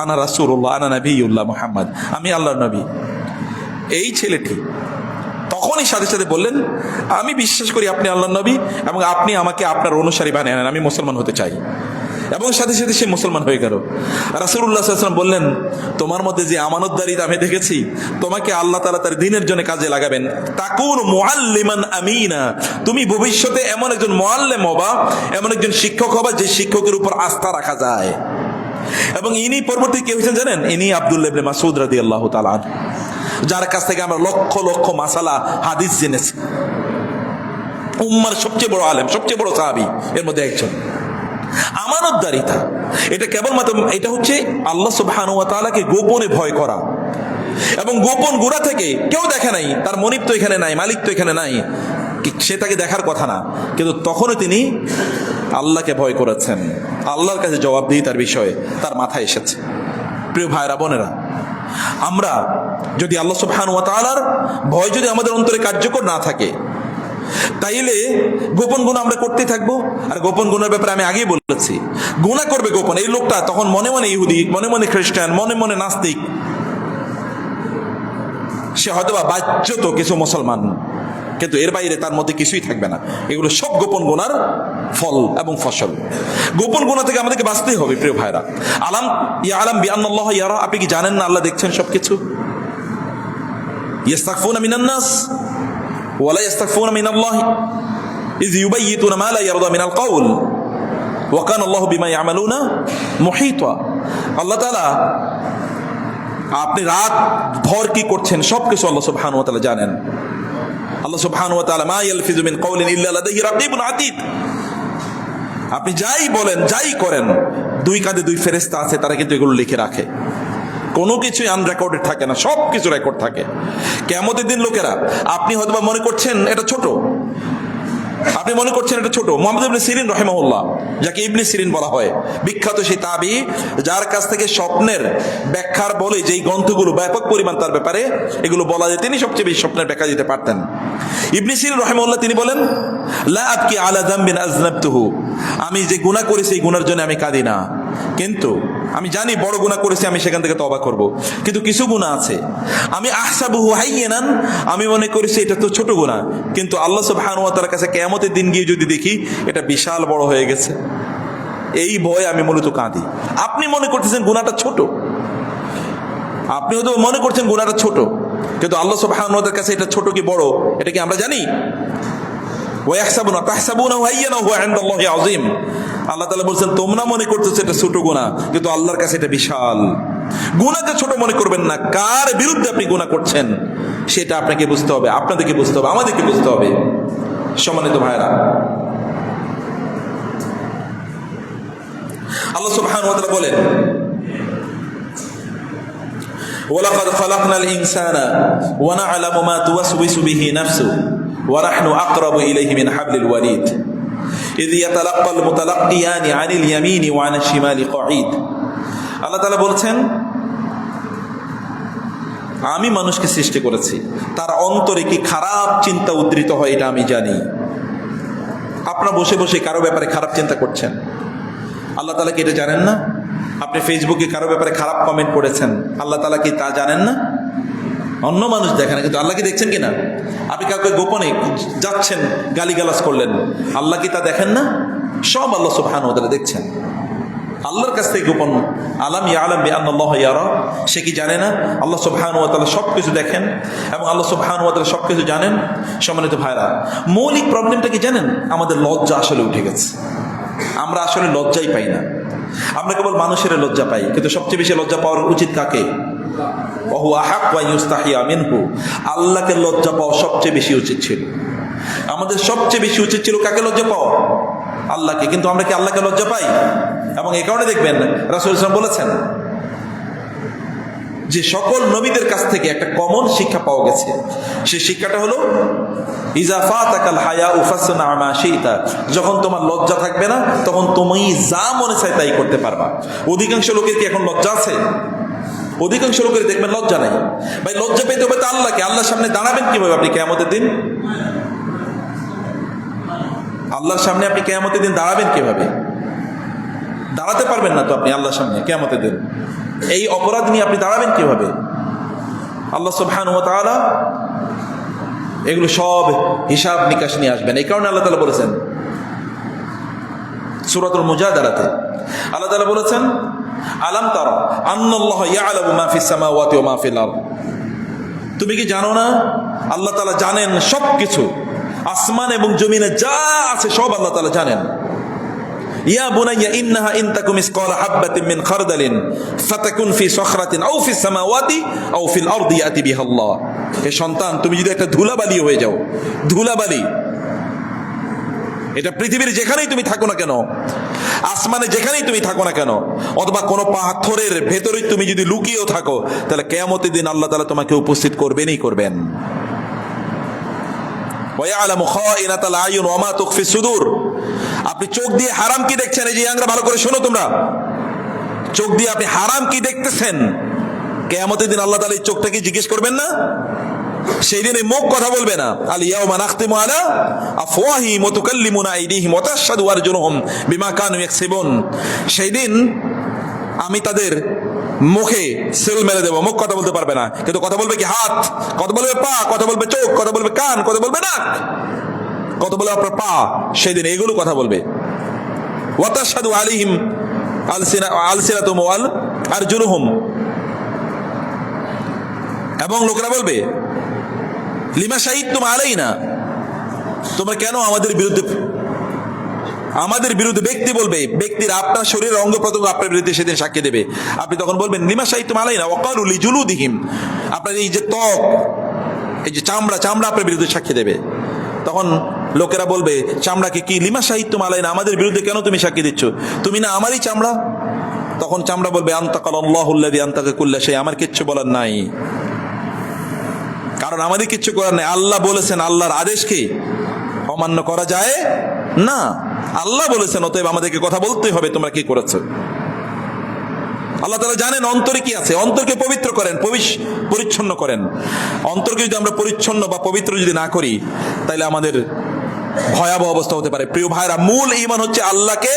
আনা রাসূলুল্লাহ, আনা নবিয়ুল্লাহ মুহাম্মদ, আমি আল্লাহর নবী। এই ছেলেটি তখনই সাথে সাথে বললেন, আমি বিশ্বাস করি আপনি আল্লাহর নবী এবং আপনি আমাকে আপনার অনুসারী বানিয়ে নেন, আমি মুসলমান হতে চাই। এবং সাথে সাথে সে মুসলমান হয়ে গেল। রাসূলুল্লাহ সাল্লাল্লাহু আলাইহি ওয়াসাল্লাম বললেন, তোমার মধ্যে যে আমানতদারিতা আমি দেখেছি, তোমাকে আল্লাহ তাআলা তার দ্বীনের জন্য কাজে লাগাবেন। তাকুন মুআল্লিমান আমিনা, তুমি ভবিষ্যতে এমন একজন মুআল্লিম হবা, এমন একজন শিক্ষক হবা যে শিক্ষকের উপর আস্থা রাখা যায়। এবং ইনি পরবর্তী কে হয়েছেন জানেন? ইনি আব্দুল্লাহ ইবনে মাসউদ রাদিয়াল্লাহু তাআলা আনহু, যার কাছ থেকে আমরা লক্ষ লক্ষ মাসালা হাদিস জেনেছি। উম্মার সবচেয়ে বড় আলেম, সবচেয়ে বড় সাহাবী এর মধ্যে একজন। আমানতদারিতা এটা কেবলমাত্র এটা হচ্ছে আল্লাহ সুবহানাহু ওয়া তাআলাকে গোপনে ভয় করা, এবং গোপন গুনাহ থেকে কেউ দেখে নাই, তার মনিব তো এখানে নাই, মালিক তো এখানে নাই, সে তাকে দেখার কথা না, কিন্তু তখনও তিনি আল্লাহকে ভয় করেছেন। আল্লাহর কাছে জবাবদিহি তার বিষয়ে তার মাথায় এসেছে। প্রিয় ভাইরা বোনেরা, আমরা যদি আল্লাহ সুবহানাহু ওয়া তাআলার ভয় যদি আমাদের অন্তরে কার্যকর না থাকে, তাইলে গোপন গুনাহ আমরা করতে থাকবো। আর গোপন গুনার ব্যাপারে আমি আগেই বলেছি, গুনাহ করবে গোপন এই লোকটা তখন মনে মনে ইহুদি, মনে মনে খ্রিস্টান, মনে মনে নাস্তিক, সে হয়তো বা বাহ্যত কিছু মুসলমান, কিন্তু এর বাইরে তার মধ্যে কিছুই থাকবে না। এগুলো সব গোপন গুনার ফল এবং ফসল। গোপন গুনাহ থেকে আমাদেরকে বাঁচতেই হবে। প্রিয় ভাইরা, আলাম ইয়ালাম বিআন্নাল্লাহ ইয়ারা, আপনি কি জানেন না আল্লাহ দেখছেন সবকিছু? ইস্তাগফুনা মিনান নাস ওয়ালা ইস্তাগফুনা মিনাল্লাহ ইয ইউবাইয়িতুনা মা লা ইয়ারদা মিনাল কওল ওয়া কানা আল্লাহু বিমা ইয়ামালুনা মুহীতা। আল্লাহ তাআলা আপনি রাত ভর কি করছেন সবকিছু আল্লাহ সুবহানাহু ওয়া তাআলা জানেন। আল্লাহ সুবহানাহু ওয়া তাআলা মা ইয়ালফিযু মিন কওলিন ইল্লা লাদাইহি রাকীবুন আতীদ। আপনি যাই বলেন, যাই করেন, দুই কাঁধে দুই ফেরেশতা আছে, তারা কিন্তু এগুলো লিখে রাখে। কোনো কিছুই আনরেকর্ডেড থাকে না, সব কিছু রেকর্ড থাকে। কিয়ামতের দিন লোকেরা, আপনি হয়তো মনে করছেন এটা ছোট, আপনি মনে করছেন এটা ছোট। মুহাম্মদ ইবনে সিরিন রাহিমাহুল্লাহ, যাকে ইবনে সিরিন বলা হয়, বিখ্যাত সেই তাবী, যার কাছ থেকে স্বপ্নের ব্যাখ্যার বলে যেই গ্রন্থগুলো ব্যাপক পরিমাণ তার ব্যাপারে এগুলো বলা যায়, তিনি সবচেয়ে বেশি স্বপ্নের ব্যাখ্যা দিতে পারতেন। ইবনে সিরিন রাহিমাহুল্লাহ তিনি বলেন, লা আবকি আলা যামবিন আযনাবতুহু, আমি যে গুনাহ করেছি এই গুনার জন্য আমি কাঁদি না, কিন্তু আমি জানি বড় গুনাহ করেছি, আমি সেখান থেকে তওবা করব। কিন্তু কিছু গুনাহ আছে আমি আহসাবুহু হাইয়িনান, আমি মনে করেছি এটা তো ছোট গুনাহ, কিন্তু আল্লাহ সুবহানাহু ওয়া তাআলার কাছে কিয়ামতের দিন গিয়ে যদি দেখি এটা বিশাল বড় হয়ে গেছে, এই ভয়ে আমি মূলত কাঁদি। আপনি মনে করতেছেন গুনাহটা ছোট, আপনি হয়তো মনে করছেন গুনাহটা ছোট, কিন্তু আল্লাহ সুবহানাহু ওয়া তাআলার কাছে এটা ছোট কি বড় এটা কি আমরা জানি? আল্লাহ তাআলা বলছেন, তোমরা মনে করতেছো এটা ছোট গুনাহ, কিন্তু আল্লাহর কাছে এটা বিশাল। গুনাহকে ছোট মনে করবেন না, কার বিরুদ্ধে আপনি গুনাহ করছেন সেটা আপনাকে বুঝতে হবে, আপনাদেরকে বুঝতে হবে, আমাদেরকে বুঝতে হবে। সম্মানিত ভাইরা, আল্লাহ সুবহানাহু ওয়া তাআলা বলেন, ওয়ালাকাদ খালাকনাল ইনসানা ওয়া না'লামু মা তুওয়াসওয়িসু বিহি নাফসুহু ওয়া নাহনু আকরাবু ইলাইহি মিন হাবলিল ওয়ারিদ ইয ইয়াতালাক্কাল মুতালাক্কিয়ানি আনিল ইয়ামিনি ওয়া আনিশ শিমালি কঈদ। আল্লাহ তাআলা বলছেন, আমি মানুষকে সৃষ্টি করেছি, তার অন্তরে কি খারাপ চিন্তা উদ্রিত হয় এটা আমি জানি। আপনারা বসে বসে কারো ব্যাপারে খারাপ চিন্তা করছেন, আল্লাহ তাআলা কি এটা জানেন না? আপনি ফেসবুকে কারো ব্যাপারে খারাপ কমেন্ট করেছেন, আল্লাহ তাআলা কি তা জানেন না? অন্য মানুষ দেখে না, কিন্তু আল্লাহ কি দেখছেন কিনা? আপনি কাউকে গোপনে যাচ্ছেন গালিগালাজ করলেন, আল্লাহ কি তা দেখেন না? সব আল্লাহ সুবহানাহু ওয়া তাআলা দেখছেন। আল্লাহর কাছ থেকে গোপন, আলাম ইয়ালাম বিআন্নাল্লাহ ইয়ারা, সে কি জানে না আল্লাহ সুবহানাহু ওয়া তাআলা সবকিছু দেখেন এবং আল্লাহ সুবহানাহু ওয়া তাআলা সবকিছু জানেন? সম্মানিত ভাইরা, মৌলিক প্রবলেমটা কি জানেন? আমাদের লজ্জা আসলে উঠে গেছে। আমরা আসলে লজ্জাই পাই না, আমরা কেবল মানুষের লজ্জা পাই, কিন্তু সবচেয়ে বেশি লজ্জা পাওয়ার উচিত কাকে? ওহু আহাক ওয়া ইউস্তাহিয়া মিনহু, আল্লাহকে লজ্জা পাওয়া সবচেয়ে বেশি উচিত ছিল। আমাদের সবচেয়ে বেশি উচিত ছিল কাকে লজ্জা পাওয়া? আল্লাহকে। কিন্তু আমরা কি আল্লাহকে লজ্জা পাই? এবং এই কারণে দেখবেন রাসূল সাল্লাল্লাহু আলাইহি ওয়াসাল্লাম বলেছেন যে সকল নবীদের কাছ থেকে একটা কমন শিক্ষা পাওয়া গেছে, সেই শিক্ষাটা হলো ইজা ফাতাকাল হায়াউ ফাসনা মা শিতা, যখন তোমার লজ্জা থাকবে না তখন তুমি যা মনে চায় তাই করতে পারবা। অধিকাংশ লোকের কি এখন লজ্জা আছে? অধিকাংশ লোকের দেখবেন লজ্জা নাই। ভাই লজ্জা পেতে হবে তো আল্লাহকে। আল্লাহর সামনে দাঁড়াবেন কিভাবে আপনি কিয়ামতের দিন? আল্লাহর সামনে আপনি কিয়ামতের দিন দাঁড়াবেন কিভাবে? দাঁড়াতে পারবেন না তো আপনি আল্লাহর সামনে কিয়ামতের দিন। এই অপরাধ নিয়ে আপনি দাঁড়াবেন কিভাবে? আল্লাহ সুবহানাহু ওয়া তাআলা এগুলো সব হিসাব নিকাশ নিয়ে আসবেন। এই কারণে আল্লাহ তাআলা বলেছেন সূরাতুল মুজাদালাতে, আল্লাহ তাআলা বলেছেন আলাম তারা আন্নাল্লাহা ইয়ালামু মা ফিস সামাওয়াতি ওয়া মা ফিল আরদ, তুমি কি জানো না আল্লাহ তাআলা জানেন সবকিছু, আসমান এবং জমিনে যা আছে সব আল্লাহ তাআলা জানেন। ইয়া বুনাইয়া ইন্নাহা ইন তাকুম মিসকালা হাববাতিন মিন খারদালিন ফাতাকুন ফি সখরাতিন আও ফিস সামাওয়াতি আও ফিল আরদি ইয়াতি বিহাল্লাহ, হে সন্তান তুমি যদি একটা ধুলাবালি হয়ে যাও, ধুলাবালি, এটা পৃথিবীর যেখানেই তুমি থাকো না কেন, আসমানে যেখানেই তুমি থাকো না কেন, অথবা কোনো পাথরের ভেতরে তুমি যদি লুকিয়েও থাকো, তাহলে কিয়ামতের দিন আল্লাহ তাআলা তোমাকে উপস্থিত করবেনই করবেন। ওয়া ইয়ালামু খাইনাতাল আয়ুন ওয়া মা তুখফি সুদূর, আপনি চোখ দিয়ে হারাম কি দেখছেন, এই যে ইয়াংরা ভালো করে শোনো তোমরা, চোখ দিয়ে আপনি হারাম কি দেখতেছেন, কিয়ামতের দিন আল্লাহ তাআলা এই চোখটাকে জিজ্ঞেস করবেন না? সেই দিন এই মুখ কথা বলবে না। আল ইয়াউমা নাখতিমু আলা আফওয়াহিহিম ওয়া তুকাল্লিমুনা আইদিহিম ওয়া তাশহাদু আরজুলুহুম বিমা কানু ইয়াকসিবুন, সেই দিন আমি তাদের মুখে সিল মেরে দেবো, মুখ কথা বলতে পারবে না, কিন্তু কথা বলবে কি? হাত, কথা বলবে পা, কথা বলবে চোখ, কথা বলবে কান, কথা বলবে নাক, কথা বলবে আপনার পা, সেই দিন এগুলো কথা বলবে। ওয়া তাশহাদু আলাইহিম আলসিনাতুহুম ওয়া আরজুলুহুম, এবং লোকেরা বলবে লিমা শাহিদতুম আলাইনা, তোমরা কেন আমাদের বিরুদ্ধে, ব্যক্তি বলবে, ব্যক্তির আপনার শরীরের অঙ্গ প্রত্যঙ্গ আপনার বিরুদ্ধে সেদিন সাক্ষী দেবে। আপনি তখন বলবেন লিমা শাহিদতুম আলাইনা ওয়া ক্বালু লিজুলুদিহিম, আপনার এই যে ত্বক, এই যে চামড়া আপনার বিরুদ্ধে সাক্ষী দেবে। তখন লোকেরা বলবে চামড়াকে, কি লিমা শাহিদতুম আলাইনা, আমাদের বিরুদ্ধে কেন তুমি সাক্ষী দিচ্ছ, তুমি না আমারই চামড়া? তখন চামড়া বলবে আনতাকাল্লাহুল্লাযী আনতাকা কুল্লা শাই, আমার কিচ্ছু বলার নাই, কারণ আমাদের কিচ্ছু করার নেই। আল্লাহ বলেছেন, আল্লাহর আদেশকে অমান্য করা যায় না, আল্লাহ বলেছেন, অতএব আমাদেরকে কথা বলতেই হবে তোমরা কি করেছো। আল্লাহ তাআলা জানেন অন্তরে কি আছে, অন্তরকে পবিত্র করেন, পরিচ্ছন্ন করেন। অন্তরকে যদি আমরা পরিচ্ছন্ন বা পবিত্র যদি না করি, তাহলে আমাদের ভয়াবহ অবস্থা হতে পারে। প্রিয় ভাইরা, মূল ঈমান হচ্ছে আল্লাহকে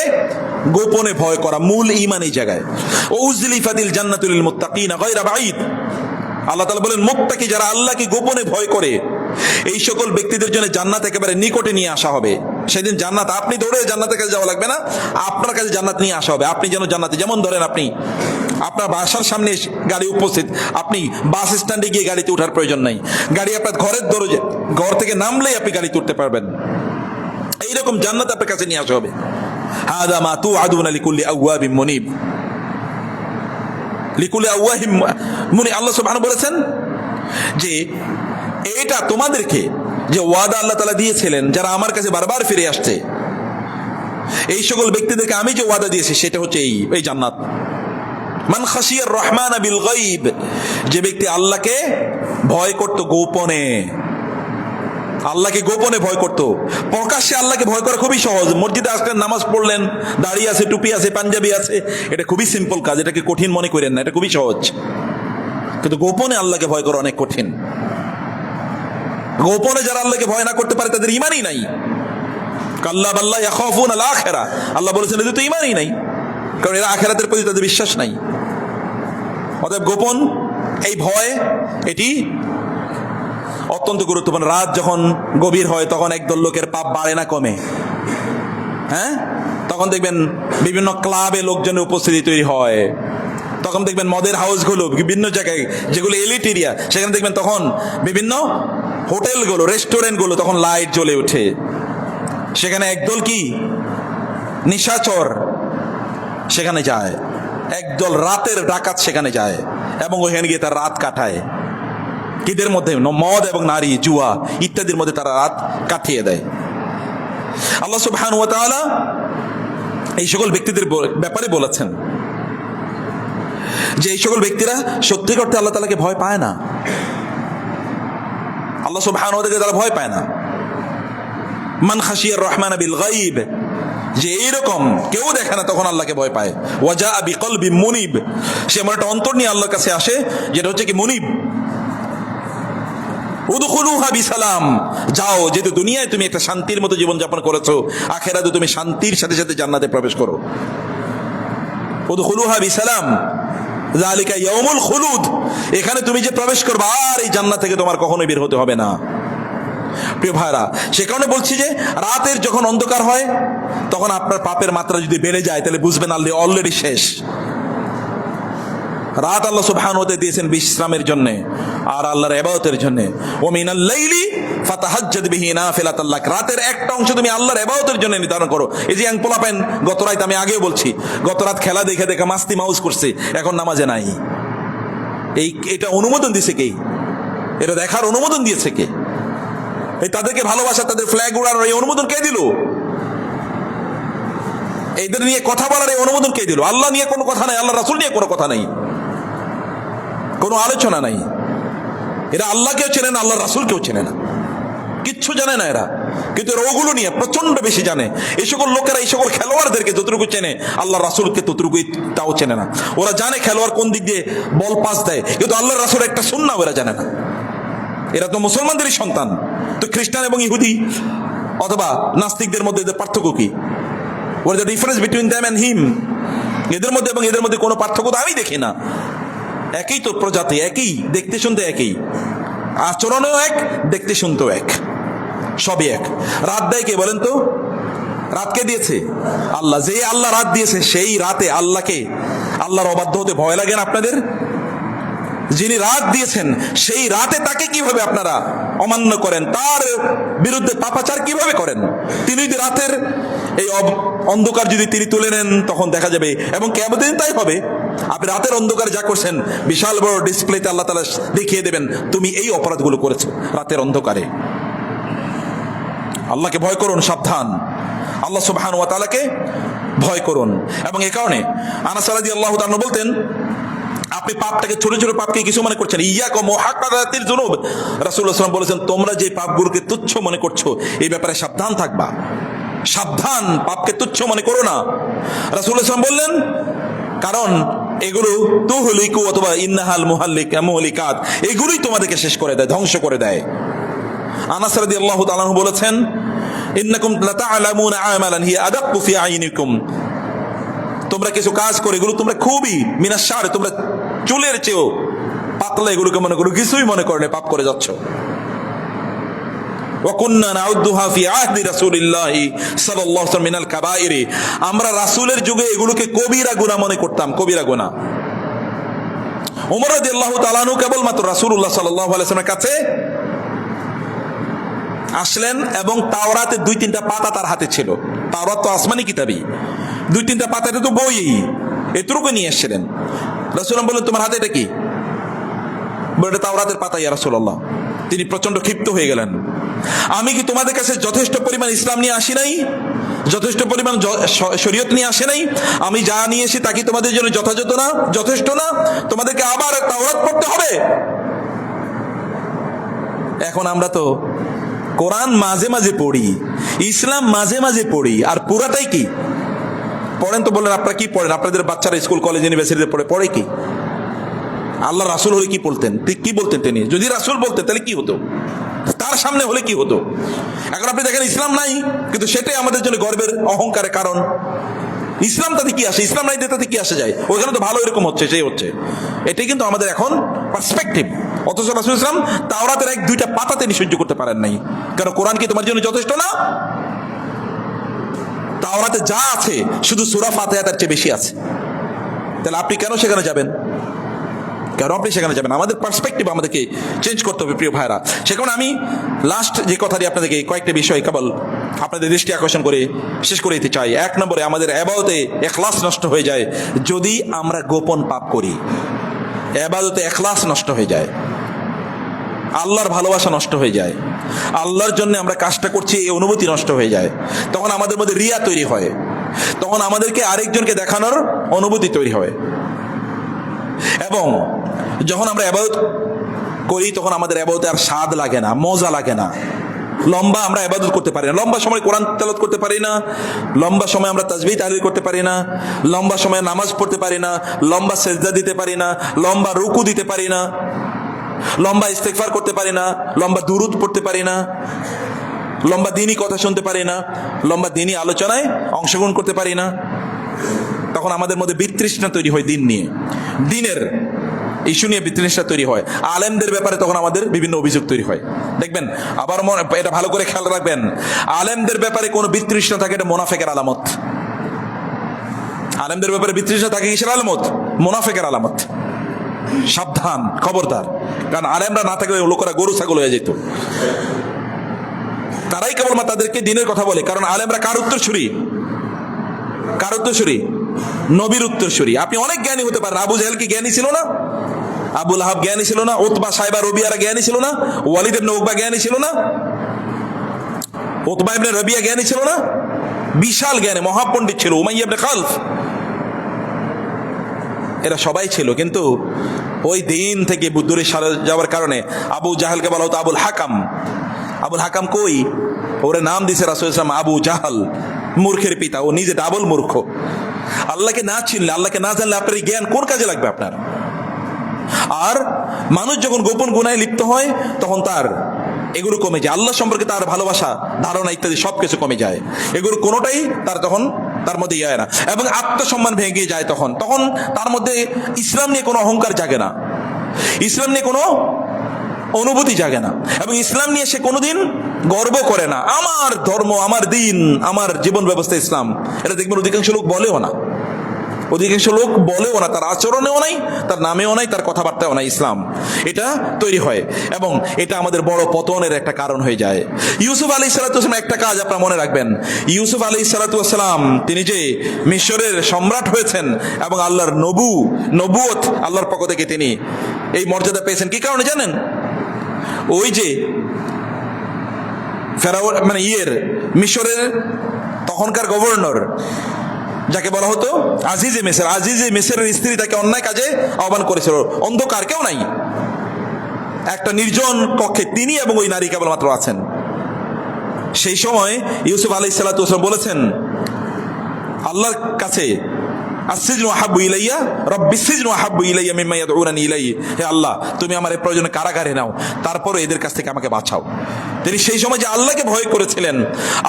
গোপনে ভয় করা, মূল ঈমান এই জায়গায়। ওউজলিফাতিল জান্নাতুল লিল মুত্তাকিনা গায়রা বাঈদ, আল্লাহ তাআলা বলেন মুত্তাকি যারা আল্লাহকে গোপনে ভয় করে, এই সকল ব্যক্তিদের জন্য জান্নাত একেবারে নিকটে নিয়ে আসা হবে। সেদিন জান্নাত, আপনি দৌড়ে জান্নাতের কাছে যাওয়া লাগবে না, আপনার কাছে জান্নাত নিয়ে আসা হবে। আপনি যেন জান্নাতে, যেমন ধরেন আপনি আপনার বাসার সামনে গাড়ি উপস্থিত, আপনি বাস স্ট্যান্ডে গিয়ে গাড়িতে ওঠার প্রয়োজন নাই, গাড়ি আপনার ঘরের দরজা, ঘর থেকে নামলেই আপনি গাড়িতে উঠতে পারবেন। এইরকম জান্নাত আপনার কাছে নিয়ে আসা হবে। হাযা মা তুআদুনা লিকুল্লি আওয়াবিন মুনিব, লিকুল্লি আওয়াহিম মুনিব। আল্লাহ সুবহানাহু বলেছেন যে এটা তোমাদেরকে যে ওয়াদা আল্লাহ তাআলা দিয়েছিলেন, যারা আমার কাছে বারবার ফিরে আসছে, এই সকল ব্যক্তিদেরকে আমি যে ওয়াদা দিয়েছি সেটা হচ্ছে এই জান্নাত। মান খাশিয়ার রহমান বিল গায়ব, যে ব্যক্তি আল্লাহকে ভয় করত গোপনে, আল্লাহকে গোপনে ভয় করত। প্রকাশ্যে আল্লাহকে ভয় করা খুবই সহজ, মসজিদে আসলেন, নামাজ পড়লেন, দাড়ি আছে, টুপি আছে, পাঞ্জাবি আছে, এটা খুবই সিম্পল কাজ, এটাকে কঠিন মনে করেন না, এটা খুবই সহজ। কিন্তু গোপনে আল্লাহকে ভয় করা অনেক কঠিন। গোপনে যারা আল্লাহকে ভয় না করতে পারে তাদের ঈমানই নাই। কাল্লা বাল্লা ইয়াখাফুনাল আখিরা, আল্লাহ বলেছেন এদের তো ঈমানই নাই, কারণ এরা আখিরাতের প্রতি তাদের বিশ্বাস নাই। অতএব গোপন এই ভয়, এটি অত্যন্ত গুরুত্বপূর্ণ। রাত যখন গভীর হয় তখন একদল লোকের পাপ বাড়ে না কমে? হ্যাঁ, তখন দেখবেন বিভিন্ন ক্লাবে লোকজনের উপস্থিতি তৈরি হয়, তখন দেখবেন মদের হাউসগুলো বিভিন্ন জায়গায় যেগুলো এলিট এরিয়া, সেখানে দেখবেন তখন বিভিন্ন হোটেলগুলো, রেস্টুরেন্টগুলো তখন লাইট জ্বলে ওঠে। সেখানে একদল কি নিশাচর সেখানে যায়, একদল রাতের ডাকাত সেখানে যায় এবং ওখানে গিয়ে তার রাত কাটায়। কিদের মধ্যে? মদ এবং নারী, জুয়া ইত্যাদির মধ্যে তারা রাত কাটিয়ে দেয়। আল্লাহ সুবহানাহু ওয়া তাআলা এই সকল ব্যক্তিদের ব্যাপারে বলেছেন যে এই সকল ব্যক্তিরা সত্যি করতে আল্লাহ তাআলাকে ভয় পায় না, আল্লাহ সুবহানাহু ওয়া তাআলা তারা ভয় পায় না। মান খাশিয়ার রহমান বিল গায়ব, যে এইরকম কেউ দেখে না তখন আল্লাহকে ভয় পায়। ওয়াজা বিকলবিন মুনিব, সে এমন একটা অন্তর নিয়ে আল্লাহর কাছে আসে যেটা হচ্ছে কি মুনিব। উদখুলুহা বিসালাম, যাও, যেহেতু দুনিয়ায় তুমি একটা শান্তির মতো জীবনযাপন করেছো, আখিরাতে তুমি শান্তির সাথে সাথে জান্নাতে প্রবেশ করো। উদখুলুহা বিসালাম যালিকা ইয়াউমুল খুলুদ, এখানে তুমি যে প্রবেশ করবে আর এই জান্নাত থেকে তোমার কখনোই বের হতে হবে না। প্রিয় ভাইরা, সে কারণে বলছি যে রাতের যখন অন্ধকার হয় তখন আপনার পাপের মাত্রা যদি বেড়ে যায় তাহলে বুঝবেন আল্লাহ অলরেডি শেষ। রাত আল্লাহ সুবহানাহু ওয়া তাআলা দিয়েছেন বিশ্রামের জন্য আর আল্লাহর ইবাদতের জন্য। ওয়া মিনাল লাইলি ফাতাহাজ্জাদ বিহি নাফিলাতাল লাক, রাতের একটা অংশ তুমি আল্লাহর ইবাদতের জন্য নির্ধারণ করো। এই যে পোলাপেন গত রাত, আমি আগেও বলছি, গত রাত খেলা দেখে দেখে মাস্তি মাউজ করছে, এখন নামাজে নাই। এটা অনুমোদন দিয়েছে কে? এটা দেখার অনুমোদন দিয়েছে কে? এই তাদেরকে ভালোবাসা, তাদের ফ্ল্যাগ উড়ানোর এই অনুমোদন কে দিল? এদের নিয়ে কথা বলার এই অনুমোদন কে দিল? আল্লাহ নিয়ে কোনো কথা নাই, আল্লাহ রাসূল নিয়ে কোনো কথা নাই, কোনো আলোচনা নাই। এরা আল্লাহকেও চেনে না, আল্লাহ রাসূলকেও চেনে না, কিচ্ছু জানে না এরা। কিন্তু এরা ওগুলো নিয়ে প্রচন্ড বেশি জানে। এই সকল লোকেরা এই সকল খেলোয়াড়দেরকে যতটুকু চেনে, আল্লাহ রাসূলকে ততটুকু তাও চেনে না। ওরা জানে খেলোয়াড় কোন দিক দিয়ে বল পাস দেয়, কিন্তু আল্লাহ রাসূলের একটা সুন্নাহ ওরা জানে না। এরা তো মুসলমানদেরই সন্তান, তো খ্রিস্টান এবং ইহুদি অথবা নাস্তিকদের মধ্যে এদের পার্থক্য কি? What is the difference between them and him? এদের মধ্যে এবং এদের মধ্যে কোনো পার্থক্য তো আমি দেখি না। একই তো প্রজাতি, একই দেখতে শুনতে, একই আচরণেও এক, দেখতে শুনতেও এক, সবই এক। রাত দেয় কে বলেন তো? রাতকে দিয়েছে আল্লাহ। যে আল্লাহ রাত দিয়েছে সেই রাতে আল্লাহর অবাধ্য হতে ভয় লাগে না আপনাদের? যিনি রাত দিয়েছেন সেই রাতে তাকে কিভাবে আপনারা অমান্য করেন, তার বিরুদ্ধে পাপাচার কিভাবে করেন? তিনি যদি রাতের এই অন্ধকার যদি তিনি তুলে নেন তখন দেখা যাবে, এবং কিয়ামতের দিন তাই হবে। আপনি রাতের অন্ধকারে যা করছেন বিশাল বড় ডিসপ্লেতে আল্লাহ তাআলা দেখিয়ে দেবেন তুমি এই অপরাধগুলো করেছো রাতের অন্ধকারে। আল্লাহকে ভয় করুন, সাবধান, আল্লাহ সুবহানাহু ওয়া তাআলাকে ভয় করুন। এবং এই কারণে আনাস রাদিয়াল্লাহু তাআলা বলতেন, আপনি পাপটাকে, ছোট ছোট পাপকে কিছু মনে করছেন, ইয়াকা মুহাক্কারাতিল যুনুব, রাসূলুল্লাহ সাল্লাল্লাহু আলাইহি ওয়াসাল্লাম বলেছেন তোমরা যে পাপগুলোকে তুচ্ছ মনে করছো এই ব্যাপারে সাবধান থাকবা, সাবধান, পাপকে তুচ্ছ মনে করো না। রাসূলুল্লাহ সাল্লাল্লাহু আলাইহি ওয়াসাল্লাম বললেন কারণ এগুলো তুহলিকু অথবা ইন্নাহাল মুহাল্লিকাত, এগুলোই তোমাদেরকে শেষ করে দেয়, ধ্বংস করে দেয়। আনাস রাদিয়াল্লাহু তাআলা আনহু বলেছেন ইন্নাকুম লাতা'লামুনা আমালান হিয়া আদাক্কু ফি আইনিকুম, তোমরা কিছু কাজ করে এগুলো তোমরা খুবই মিনাশ-শার, তোমরা চুলের চেয়েও পাতলা, এগুলোকে মনে করো কিছুই মনে করো না, পাপ করে যাচ্ছ। ওয়া কুননা নাউদ্দুহা ফি আহদি রাসূলিল্লাহি সাল্লাল্লাহু আলাইহি ওয়াসাল্লাম মিনাল কাবাইরি, আমরা রাসূলের যুগে এগুলোকে কবিরা গুনাহ মনে করতাম, কবিরা গুনাহ। ওমর রাদিয়াল্লাহু তাআলা আনহু কেবলমাত্র রাসূলুল্লাহ সাল্লাল্লাহু আলাইহি ওয়াসাল্লামের কাছে আসলেন এবং তাওরাতের 2-3টা পাতা তার হাতে ছিল। তাওরাত তো আসমানি কিতাবই, 2-3টা পাতা, এটা তো বই, এতটুকু নিয়ে এসেছিলেন। রাসূলুল্লাহ বললেন তোমার হাতে এটা কি? বলে তাওরাতের পাতা ইয়া রাসূলুল্লাহ। তিনি প্রচন্ড ক্ষিপ্ত হয়ে গেলেন, আমি কি তোমাদের কাছে যথেষ্ট পরিমাণ ইসলাম নিয়ে আসি নাই? যথেষ্ট পরিমাণ শরীয়ত নিয়ে আসে নাই? আমি যা নিয়ে এসে তা কি তোমাদের জন্য যথাযথ না, যথেষ্ট না? তোমাদেরকে আবার তাওরাত পড়তে হবে? এখন আমরা তো কোরআন মাঝে মাঝে পড়ি, ইসলাম মাঝে মাঝে পড়ি, আর পুরাটাই কি পড়েন? তো বলেন আপনারা কি পড়েন? আপনাদের বাচ্চারা স্কুল কলেজ ইউনিভার্সিটিতে পড়ে কি? আল্লাহ রাসূল হলে কি বলতেন? কি বলতেন তিনি? যদি রাসূল বলতেন তাহলে কি হতো? তার সামনে হলে কি হতো? এখন আপনি দেখেন ইসলাম নাই, কিন্তু সেটাই আমাদের জন্য গর্বের, অহংকারের কারণ। ইসলাম তাতে কি আসে? ইসলাম নাই তাতে কি আসে যায়? ওইখানে তো ভালো এরকম হচ্ছে, সেই হচ্ছে। এটাই কিন্তু আমাদের এখন পার্সপেক্টিভ। অথচ রাসূল ইসলাম তাওরাতের 1-2টা পাতা তিনি সহ্য করতে পারেন নাই। কারণ কোরআন কি তোমার জন্য যথেষ্ট না? তাওরাতে যা আছে শুধু সূরা ফাতিহা তার চেয়ে বেশি আছে। তাহলে আপনি কেন সেখানে যাবেন? কেন আপনি সেখানে যাবেন? আমাদের পার্সপেক্টিভ আমাদেরকে চেঞ্জ করতে হবে প্রিয় ভাইরা। সেখানে আমি লাস্ট যে কথাটি আপনাদেরকে কয়েকটা বিষয় কেবল আপনাদের দৃষ্টি আকর্ষণ করে শেষ করে দিতে চাই। 1 নম্বরে, আমাদের ইবাদতে ইখলাস নষ্ট হয়ে যায় যদি আমরা গোপন পাপ করি। ইবাদতে ইখলাস নষ্ট হয়ে যায়, আল্লাহর ভালোবাসা নষ্ট হয়ে যায়, আল্লাহর জন্য আমরা কাজটা করছি এই অনুভূতি নষ্ট হয়ে যায়। তখন আমাদের মধ্যে রিয়া তৈরি হয়, তখন আমাদেরকে আরেকজনকে দেখানোর অনুভূতি তৈরি হয়। এবং যখন আমরা ইবাদত করি তখন আমাদের ইবাদতে আর স্বাদ লাগে না, মজা লাগে না। লম্বা আমরা ইবাদত করতে পারি না, লম্বা সময় কোরআন তেলাওয়াত করতে পারি না, লম্বা সময় আমরা তাসবিহ তাহলিল করতে পারি না, লম্বা সময় নামাজ পড়তে পারি না, লম্বা সেজদা দিতে পারি না, লম্বা রুকু দিতে পারি না, লম্বা ইস্তেগফার করতে পারি না, লম্বা দুরুদ পড়তে পারি না, লম্বা দ্বীনি কথা শুনতে পারি না, লম্বা দ্বীনি আলোচনায় অংশগ্রহণ করতে পারি না। তখন আমাদের মধ্যে বিতৃষ্ণা তৈরি হয় দিন নিয়ে, দিনের ইস্যু নিয়ে বিতৃষ্ণা তৈরি হয়, আলেমদের ব্যাপারে তখন আমাদের বিভিন্ন অভিযোগ তৈরি হয়। দেখবেন আবার এটা ভালো করে খেয়াল রাখবেন, আলেমদের ব্যাপারে কোনো বিতৃষ্ণা থাকে এটা মুনাফিকের আলামত। আলেমদের ব্যাপারে বিতৃষ্ণা থাকে কিসের আলামত? মুনাফিকের আলামত। সাবধান, খবরদার। কারণ আলেমরা না থাকলে লোকেরা গরু ছাগল হয়ে যেত। তারাই কেবলমাত্র তাদেরকে দিনের কথা বলে, কারণ আলেমরা কার উত্তরসূরি? কার উত্তরসূরি? নবীর উত্তরসূরি। আপনি অনেক জ্ঞানী হতে পারেন। আবু জাহেল কি জ্ঞানী ছিল না? আবু লাহাব জ্ঞানী ছিল না? উতবা, সাইবা, রবিয়ারা জ্ঞানী ছিল না? ওয়ালিদ ইবনে উকবা জ্ঞানী ছিল না? উতবা ইবনে রবিয়া জ্ঞানী ছিল না? বিশাল জ্ঞানী মহাপণ্ডিত ছিল। উমাইয়া ইবনে খালফ, এরা সবাই ছিল। কিন্তু ওই দিন থেকে দূরে সরে যাওয়ার কারণে আবু জাহেলকে বলা হতো আবুল হাকাম। আবুল হাকাম কই? ওরে নাম দিছে রাসূল সাল্লাল্লাহু আলাইহি ওয়াসাল্লাম আবু জাহাল, মূর্খের পিতা। ও নিজে ডাবল মূর্খ। আল্লাহকে না চিনলে, আল্লাহকে না জানলে আপনার এই জ্ঞান কোন কাজে লাগবে আপনার? আর মানুষ যখন গোপন গুনাহে লিপ্ত হয় তখন তার এগুলো কমে যায়, আল্লাহ সম্পর্কে তার ভালোবাসা, ধারণা ইত্যাদি সবকিছু কমে যায়। এগুলো কোনোটাই তার তখন তার মধ্যে ইয়ে না, এবং আত্মসম্মান ভেঙে যায়। তখন তার মধ্যে ইসলাম নিয়ে কোনো অহংকার জাগে না, ইসলাম নিয়ে কোনো অনুভূতি জাগে না, এবং ইসলাম নিয়ে সে কোনোদিন গর্ব করে না। আমার ধর্ম, আমার দিন, আমার জীবন ব্যবস্থা ইসলাম। এটা দেখবেন অধিকাংশ লোক বলেও না, অধিকাংশ লোক বলেও না, তার আচরণেও নাই, তার নামেও নাই, তার কথাবার্তাও নাই। ইসলাম এটা তৈরি হয়, এবং এটা আমাদের বড় পতনের একটা কারণ হয়ে যায়। ইউসুফ আলাইহিস সালাম একটা কাজ আপনারা মনে রাখবেন। ইউসুফ আলাইহিস সালাম তিনি যে মিশরের সম্রাট হয়েছেন এবং আল্লাহর নবুয়ত আল্লাহর পক্ষ থেকে তিনি এই মর্যাদা পেয়েছেন, কি কারণে জানেন? ওই যে ফেরাউন মানে মিশরের তখনকার গভর্নর, যাকে বলা হতো আজিজে মিসর, আজিজে মিসরের স্ত্রী তাকে অন্যায় কাজে আহ্বান করেছিল। অন্ধকার, কেউ নাই, একটা নির্জন কক্ষে তিনি এবং ওই নারী কেবলমাত্র আছেন। সেই সময় ইউসুফ আলাইহিস সালাম বলেছেন আল্লাহর কাছে, আসসিজনু আহাব্বু ইলাইয়া রাব্বিস সিজনু আহাব্বু ইলাইয়া মিম্মা ইয়াদউনানি ইলাইহি, হে আল্লাহ তুমি আমার এই প্রয়োজনে কারাগারে নাও, তারপরে এদের কাছ থেকে আমাকে বাঁচাও। তিনি সেই সময় যে আল্লাহকে ভয় করেছিলেন,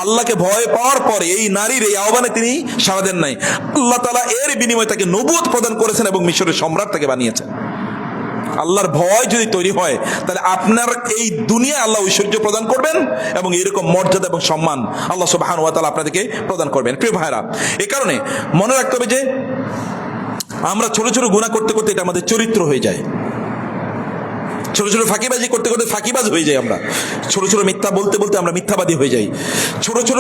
আল্লাহকে ভয় পাওয়ার পরে এই নারীর এই আহ্বানে তিনি সাড়া দেন নাই। আল্লাহ তাআলা এর বিনিময়ে তাকে নবুয়ত প্রদান করেছেন এবং মিশরের সম্রাট তাকে বানিয়েছেন। আল্লাহর ভয় যদি তৈরি হয় তাহলে আপনার এই দুনিয়ায় আল্লাহ ঐশ্বর্য প্রদান করবেন এবং এরকম মর্যাদা এবং সম্মান আল্লাহ সুবহানাহু ওয়া তাআলা আপনাদেরকে প্রদান করবেন। প্রিয় ভাইরা, এই কারণে মনে রাখতে হবে যে আমরা ছোট ছোট গুনাহ করতে করতে এটা আমাদের চরিত্র হয়ে যায়। ছোট ছোট ফাঁকিবাজি করতে করতে ফাঁকিবাজ হয়ে যাই আমরা। ছোট ছোট মিথ্যা বলতে বলতে আমরা মিথ্যাবাদী হয়ে যাই। ছোট ছোট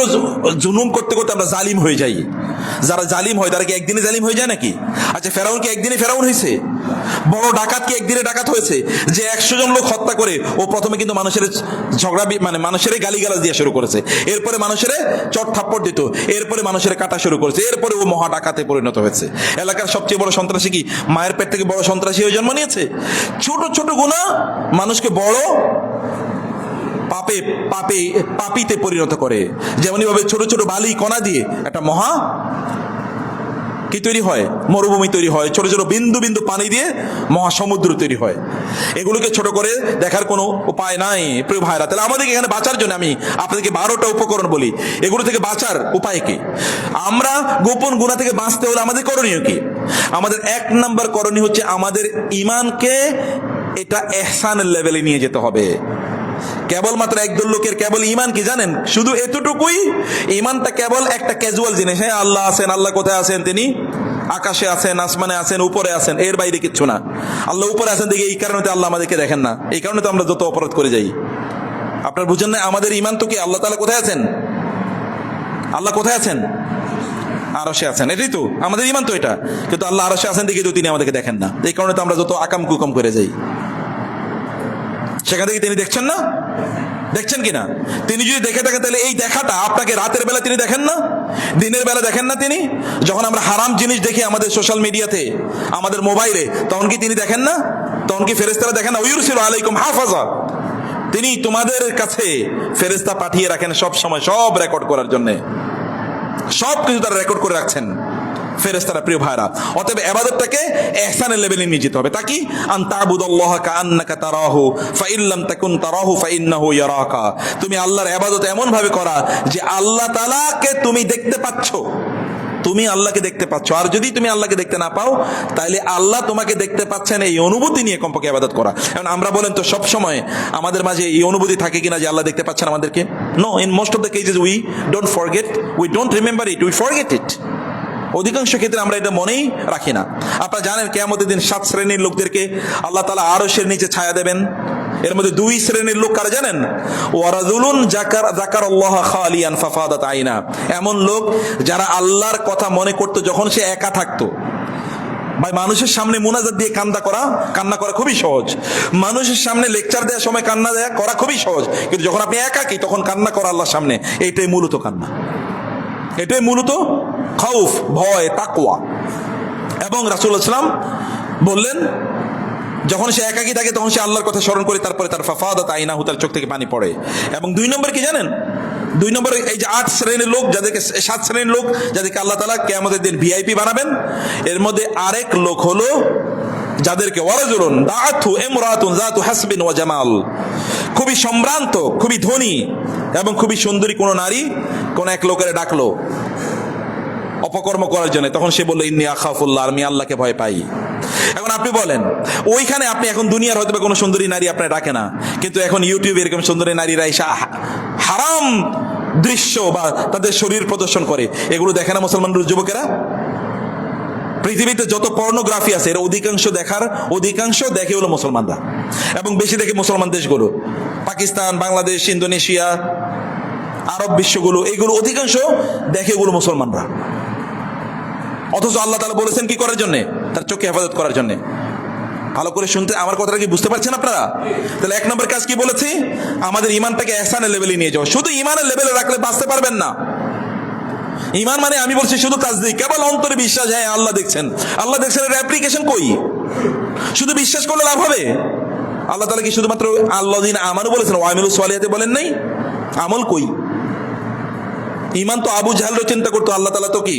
জুলুম করতে করতে আমরা জালিম হয়ে যাই। যারা জালিম হয় তারা কি একদিনে জালিম হয়ে যায় নাকি? আচ্ছা, ফেরাউন কি একদিনে ফেরাউন হয়েছে? বড় ডাকাত কি একদিনে ডাকাত হয়েছে? যে 100 জন লোক হত্যা করে ও প্রথমে কিন্তু মানুষের ঝগড়া মানে মানুষের গালিগালাজ দিয়ে শুরু করেছে, এরপরে মানুষের চট থাপ্পড় দিত, এরপরে মানুষের কাটা শুরু করেছে, এরপরে ও মহা ডাকাতে পরিণত হয়েছে। এলাকার সবচেয়ে বড় সন্ত্রাসী কি মায়ের পেট থেকে বড় সন্ত্রাসী হয়ে জন্ম নিয়েছে? ছোট ছোট গুনাহ মানুষকে বড় পাপীতে পরিণত করে। যেমনই ভাবে ছোট ছোট বালি কণা দিয়ে একটা মহা কি তৈরি হয়? মরুভূমি তৈরি হয়। ছোট ছোট বিন্দু বিন্দু পানি দিয়ে মহাসমুদ্র তৈরি হয়। এগুলোকে ছোট করে দেখার কোনো উপায় নাই প্রিয় ভাইরা। তাহলে আমাদেরকে এখানে বাঁচার জন্য আমি আপনাদেরকে 12টা উপকরণ বলি। এগুলো থেকে বাঁচার উপায় কি? আমরা গোপন গুনাহ থেকে বাঁচতে হলে আমাদের করণীয় কি? আমাদের 1 নাম্বার করণীয় হচ্ছে আমাদের ঈমানকে এটা ইহসানের লেভেলে নিয়ে যেতে হবে। কেবলমাত্র একদল লোকের কেবল ঈমান কি জানেন? শুধু এতটুকুই, ঈমানটা কেবল একটা ক্যাজুয়াল জিনিস। হ্যাঁ, আল্লাহ আছেন, আল্লাহ কোথায় আছেন? তিনি আকাশে আছেন, আসমানে আছেন, উপরে আছেন, এর বাইরে কিচ্ছু না। আল্লাহ উপরে আছেন দেখে এই কারণে তো আল্লাহ আমাদেরকে দেখেন না, এই কারণে তো আমরা যত অপরাধ করে যাই। আপনার বুঝেন না? আমাদের ঈমান তো কি আল্লাহ তাআলা কোথায় আছেন? আল্লাহ কোথায় আছেন? আরশে আছেন, এটাই তো আমাদের ঈমান তো এটা। কিন্তু আল্লাহ আরশে আছেন দেখে তো তিনি আমাদেরকে দেখেন না, এই কারণে তো আমরা যত আকাম কুকাম করে যাই। সেখান থেকে তিনি দেখছেন না? দেখছেন কিনা? তিনি যদি দেখে থাকেন তাহলে এই দেখাটা আপনাকে রাতের বেলা তিনি দেখেন না, দিনের বেলা দেখেন না? তিনি যখন আমরা হারাম জিনিস দেখি আমাদের সোশ্যাল মিডিয়াতে, আমাদের মোবাইলে, তখন কি তিনি দেখেন না? তখন কি ফেরেশতারা দেখেন না? ইউরসিলু আলাইকুম হাফাজা, তিনি তোমাদের কাছে ফেরেশতা পাঠিয়ে রাখেন সব সময়, সব রেকর্ড করার জন্য। সব কিছু তারা রেকর্ড করে রাখছেন ফেরেশতারা। প্রিয় ভাইরা, অতএব ইবাদতটাকে ইহসানের লেভেলে নিয়ে যেতে হবে। তা কি? আন তা'বুদাল্লাহা কাআন্নাকা তারাহু ফাইন লাম তাকুন তারাহু ফাইন্নাহু ইয়ারাকা। তুমি আল্লাহর ইবাদত এমন ভাবে করা যে আল্লাহ তাআলাকে তুমি দেখতে পাচ্ছ। তুমি আল্লাহকে দেখতে পাচ্ছ। আর যদি তুমি আল্লাহকে দেখতে না পাও, তাহলে আল্লাহ তোমাকে দেখতে পাচ্ছেন এই অনুভূতি নিয়ে কমপক্ষে ইবাদত করা। এখন আমরা বলেন তো সব সময় আমাদের মাঝে এই অনুভূতি থাকে কিনা যে আল্লাহ দেখতে পাচ্ছেন আমাদেরকে? No, in most of the cases we don't forget, we don't remember it, we forget it. অধিকাংশ ক্ষেত্রে আমরা এটা মনেই রাখি না। আপনারা জানেন কিয়ামতের দিন 7 শ্রেণীর লোকদেরকে আল্লাহ তাআলা আরশের নিচে ছায়া দেবেন। এর মধ্যে 2 শ্রেণীর লোক কারা জানেন? ওয়ারাজুলুন যাকারাল্লাহ খালিয়ান ফাফাদাত আইনা, এমন লোক যারা আল্লাহর কথা মনে করতো যখন সে একা থাকতো। ভাই, মানুষের সামনে মুনাজাত দিয়ে কান্না করা খুবই সহজ, মানুষের সামনে লেকচার দেওয়ার সময় কান্না করা খুবই সহজ, কিন্তু যখন আপনি একাকী তখন কান্না করা আল্লাহর সামনে, এইটাই মূলত কান্না, এটাই মূলত খাউফ, ভয়, তাকওয়া। এবং রাসূলুল্লাহ সাল্লাল্লাহু আলাইহি ওয়াসাল্লাম বললেন যখন সে একাকী থাকে তখন সে আল্লাহর কথা স্মরণ করে তারপরে তার ফাফাদাত আইনাহু, তার চোখ থেকে পানি পড়ে। এবং 2 নম্বর কি জানেন? 2 নম্বরে এই যে 8 শ্রেণীর লোক, যাদেরকে 7 শ্রেণীর লোক যাদেরকে আল্লাহ তাআলা কিয়ামতের দিন ভিআইপি বানাবেন, এর মধ্যে আরেক লোক হলো যাদেরকে ওয়ারাজুলুন দাআতহু ইমরাতুন যাতু হাসবিন ওয়া জামাল, খুবই সম্ভ্রান্ত, খুবই ধনী এবং খুবই সুন্দরী কোন নারী কোন এক লোকের ডাকলো অপকর্ম করার জন্য, তখন সে বলল ইন্নী আখাফুল্লাহ, আমি আল্লাহকে ভয় পাই। এখন আপনি বলেন, ওইখানে আপনি এখন দুনিয়ার হয়তো কোনো সুন্দরী নারী আপনার ডাকে না, কিন্তু এখন ইউটিউবে এরকম সুন্দরী নারীরা এসে হারাম দৃশ্য বা তাদের শরীর প্রদর্শন করে, এগুলো দেখে না মুসলমানদের যুবকেরা? পৃথিবীতে যত পর্নোগ্রাফি আছে এর অধিকাংশ দেখে হলো মুসলমানরা, এবং বেশি দেখে মুসলমান দেশগুলো, পাকিস্তান, বাংলাদেশ, ইন্দোনেশিয়া, আরব বিশ্বগুলো, এইগুলো অধিকাংশ দেখে এগুলো মুসলমানরা। অথচ আল্লাহ তাআলা বলেছেন কি করার জন্য? তার চোখকে হেফাজত করার জন্য। ভালো করে শুনতে, আমার কথাটা কি বুঝতে পারছেন আপনারা? তাহলে 1 নম্বর কাজ কি বলেছি? আমাদের ইমানটাকে ইহসানের লেভেলে নিয়ে যাওয়া। শুধু ইমানের লেভেলে রাখলে বাঁচতে পারবেন না। ইমান মানে আমি বলছি শুধু তাসদীক, কেবল অন্তরে বিশ্বাস, হ্যাঁ আল্লাহ দেখছেন, আল্লাহ দেখছেন, এর অ্যাপ্লিকেশন কই? শুধু বিশ্বাস করলে লাভ হবে? আল্লাহ তাআলা কি শুধুমাত্র আল্লাযিনা আমানু বলেছেন, ওয়া আমিলুস সালিহাতি বলেন নাই? আমল কই? ইমান তো আবু জাহলও চিন্তা করতো আল্লাহ তাআলা তো কি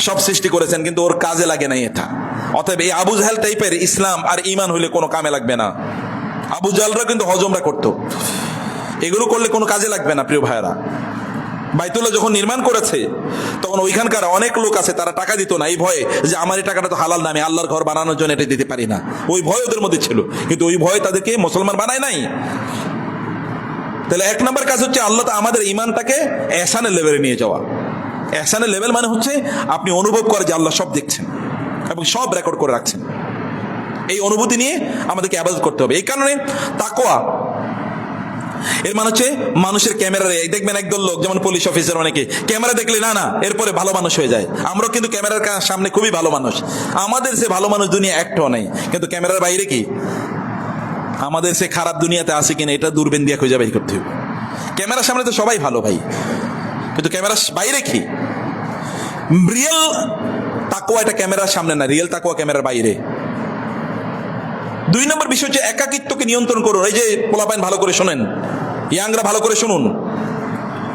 সব সৃষ্টি করেছেন, কিন্তু ওর কাজে লাগে নাই এটা। অতএব এই আবু জাহল টাইপের ইসলাম আর ইমান হইলে কোনো কামে লাগবে না। আবু জাহলরা কিন্তু হজমরা করতো, এগুলো করলে কোনো কাজে লাগবে না। প্রিয় ভাইয়েরা, বাইতুল্লাহ যখন নির্মাণ করেছে তখন ওইখানকার অনেক লোক আছে তারা টাকা দিত না, এই ভয়ে যে আমার এই টাকাটা তো হালাল না, আমি আল্লাহর ঘর বানানোর জন্য এটা দিতে পারি না, ওই ভয় ওদের মধ্যে ছিল, কিন্তু ওই ভয় তাদেরকে মুসলমান বানায় নাই। তাহলে 1 নম্বর কাজ হচ্ছে আল্লাহ আমাদের ইমানটাকে ইহসানের লেভেলে নিয়ে যাওয়া। ইহসানের লেভেল মানে হচ্ছে আপনি অনুভব করেন যে আল্লাহ সব দেখছেন এবং সব রেকর্ড করে রাখছেন। এই অনুভূতি নিয়ে আমাদেরকে ইবাদত করতে হবে। এই কারণে তাকওয়া এর মানে হচ্ছে মানুষের ক্যামেরারে দেখবেন একদল লোক, যেমন পুলিশ অফিসার, অনেকে ক্যামেরা দেখলে না এরপরে ভালো মানুষ হয়ে যায়। আমরাও কিন্তু ক্যামেরার সামনে খুবই ভালো মানুষ, আমাদের সে ভালো মানুষ দুনিয়া একটাও নেই, কিন্তু ক্যামেরার বাইরে কি আমাদের সে খারাপ দুনিয়াতে আছে কিনা এটা দূরবীন দিয়ে খুঁজে বের করতে হবে। ক্যামেরার সামনে তো সবাই ভালো ভাই, কিন্তু ক্যামেরার বাইরে কি? রিয়েল তাকওয়া এটা ক্যামেরার সামনে না, রিয়েল তাকওয়া ক্যামেরার বাইরে। 2 নম্বর বিষয় হচ্ছে একাকিত্বকে নিয়ন্ত্রণ করুন। এই যে পোলাপাইন ভালো করে শোনেন, ইয়াংরা ভালো করে শুনুন,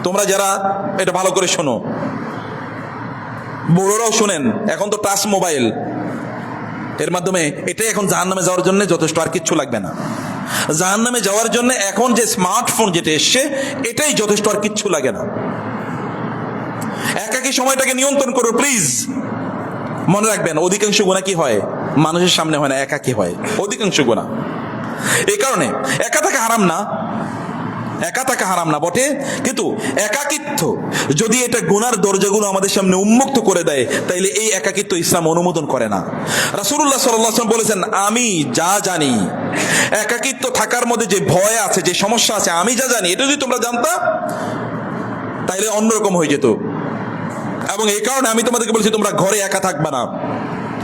তোমরা যারা এটা ভালো করে শোনো, বড়রাও শুনেন। এখন তো টাচ মোবাইল, এর মাধ্যমে এটাই এখন জাহান্নামে যাওয়ার জন্য যথেষ্ট, আর কিচ্ছু লাগবে না। জাহান্নামে যাওয়ার জন্য এখন যে স্মার্টফোন যেটা এসছে এটাই যথেষ্ট, আর কিচ্ছু লাগে না। একাকী সময়টাকে নিয়ন্ত্রণ করো প্লিজ। মনে রাখবেন অধিকাংশ গুনাহ কি হয়? মানুষের সামনে হয় না, একাকী হয় অধিকাংশ গুনাহ। এই কারণে একা থাকা হারাম না বটে, কিন্তু একাকিত্ব যদি এটা গুনার দরজাগুলো আমাদের সামনে উন্মুক্ত করে দেয়, তাইলে এই একাকিত্ব ইসলাম অনুমোদন করে না। রাসূলুল্লাহ সাল্লাল্লাহু আলাইহি ওয়াসাল্লাম বলেছেন, আমি যা জানি একাকিত্ব থাকার মধ্যে যে ভয় আছে, যে সমস্যা আছে, আমি যা জানি এটা যদি তোমরা জানতা তাইলে অন্যরকম হয়ে যেত। এবং এই কারণে আমি তোমাদেরকে বলছি, তোমরা ঘরে একা থাকবা না,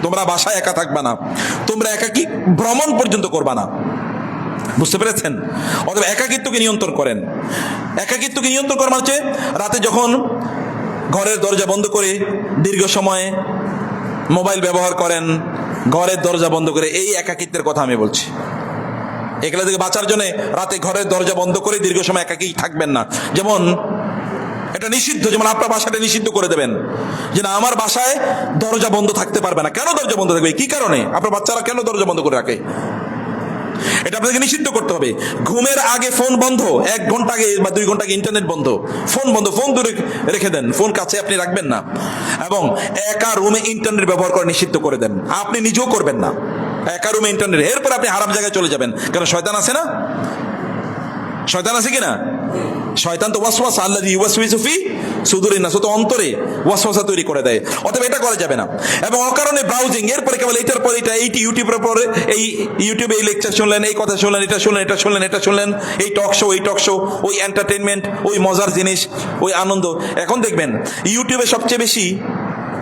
তোমরা বাসায় একা থাকবা না, তোমরা একাকী ভ্রমণ পর্যন্ত করবা না। বুঝতে পেরেছেন? অথবা একাকিত্বকে নিয়ন্ত্রণ করেন। একাকিত্বকে নিয়ন্ত্রণ করা হচ্ছে রাতে যখন ঘরের দরজা বন্ধ করে দীর্ঘ সময় মোবাইল ব্যবহার করেন, ঘরের দরজা বন্ধ করে, এই একাকিত্বের কথা আমি বলছি। এগুলা থেকে বাঁচার জন্য রাতে ঘরের দরজা বন্ধ করে দীর্ঘ সময় একাকী থাকবেন না। যেমন এটা নিষিদ্ধ, যেমন আপনার বাসাটা নিষিদ্ধ করে দেবেন যে না, আমার বাসায় দরজা বন্ধ থাকতে পারবে না। কেন দরজা বন্ধ থাকবে? কি কারণে? আপনার বাচ্চারা কেন দরজা বন্ধ করে রাখে? এটা আপনাকে নিষিদ্ধ করতে হবে। ঘুমের আগে ফোন বন্ধ, 1 ঘন্টা আগে বা 2 ঘন্টা আগে ইন্টারনেট বন্ধ, ফোন বন্ধ, ফোন দূরে রেখে দেন, ফোন কাছে আপনি রাখবেন না। এবং একা রুমে ইন্টারনেট ব্যবহার করা নিষিদ্ধ করে দেন, আপনি নিজেও করবেন না একা রুমে ইন্টারনেট। এরপর আপনি হারাম জায়গায় চলে যাবেন, কারণ শয়তান আছে না, শয়তান আছে কিনা? শয়তান তো ওয়াসওয়াসা আল্লাযী ইউওয়াসওয়িসু ফি সুদুরিন নাস, তো অন্তরে ওয়াসওয়াসা তৈরি করে দেয়। অতএব এটা করা যাবে না। এবং অকারণে ব্রাউজিং, এরপরে কেবল এটার পরে এটা, এইটি ইউটিউবের পরে এই ইউটিউবে এই লেকচার শুনলেন, এই কথা শুনলেন, এটা শুনলেন, এটা শুনলেন, এটা শুনলেন, এই টক শো, এই টক শো, ওই এন্টারটেনমেন্ট, ওই মজার জিনিস, ওই আনন্দ। এখন দেখবেন ইউটিউবে সবচেয়ে বেশি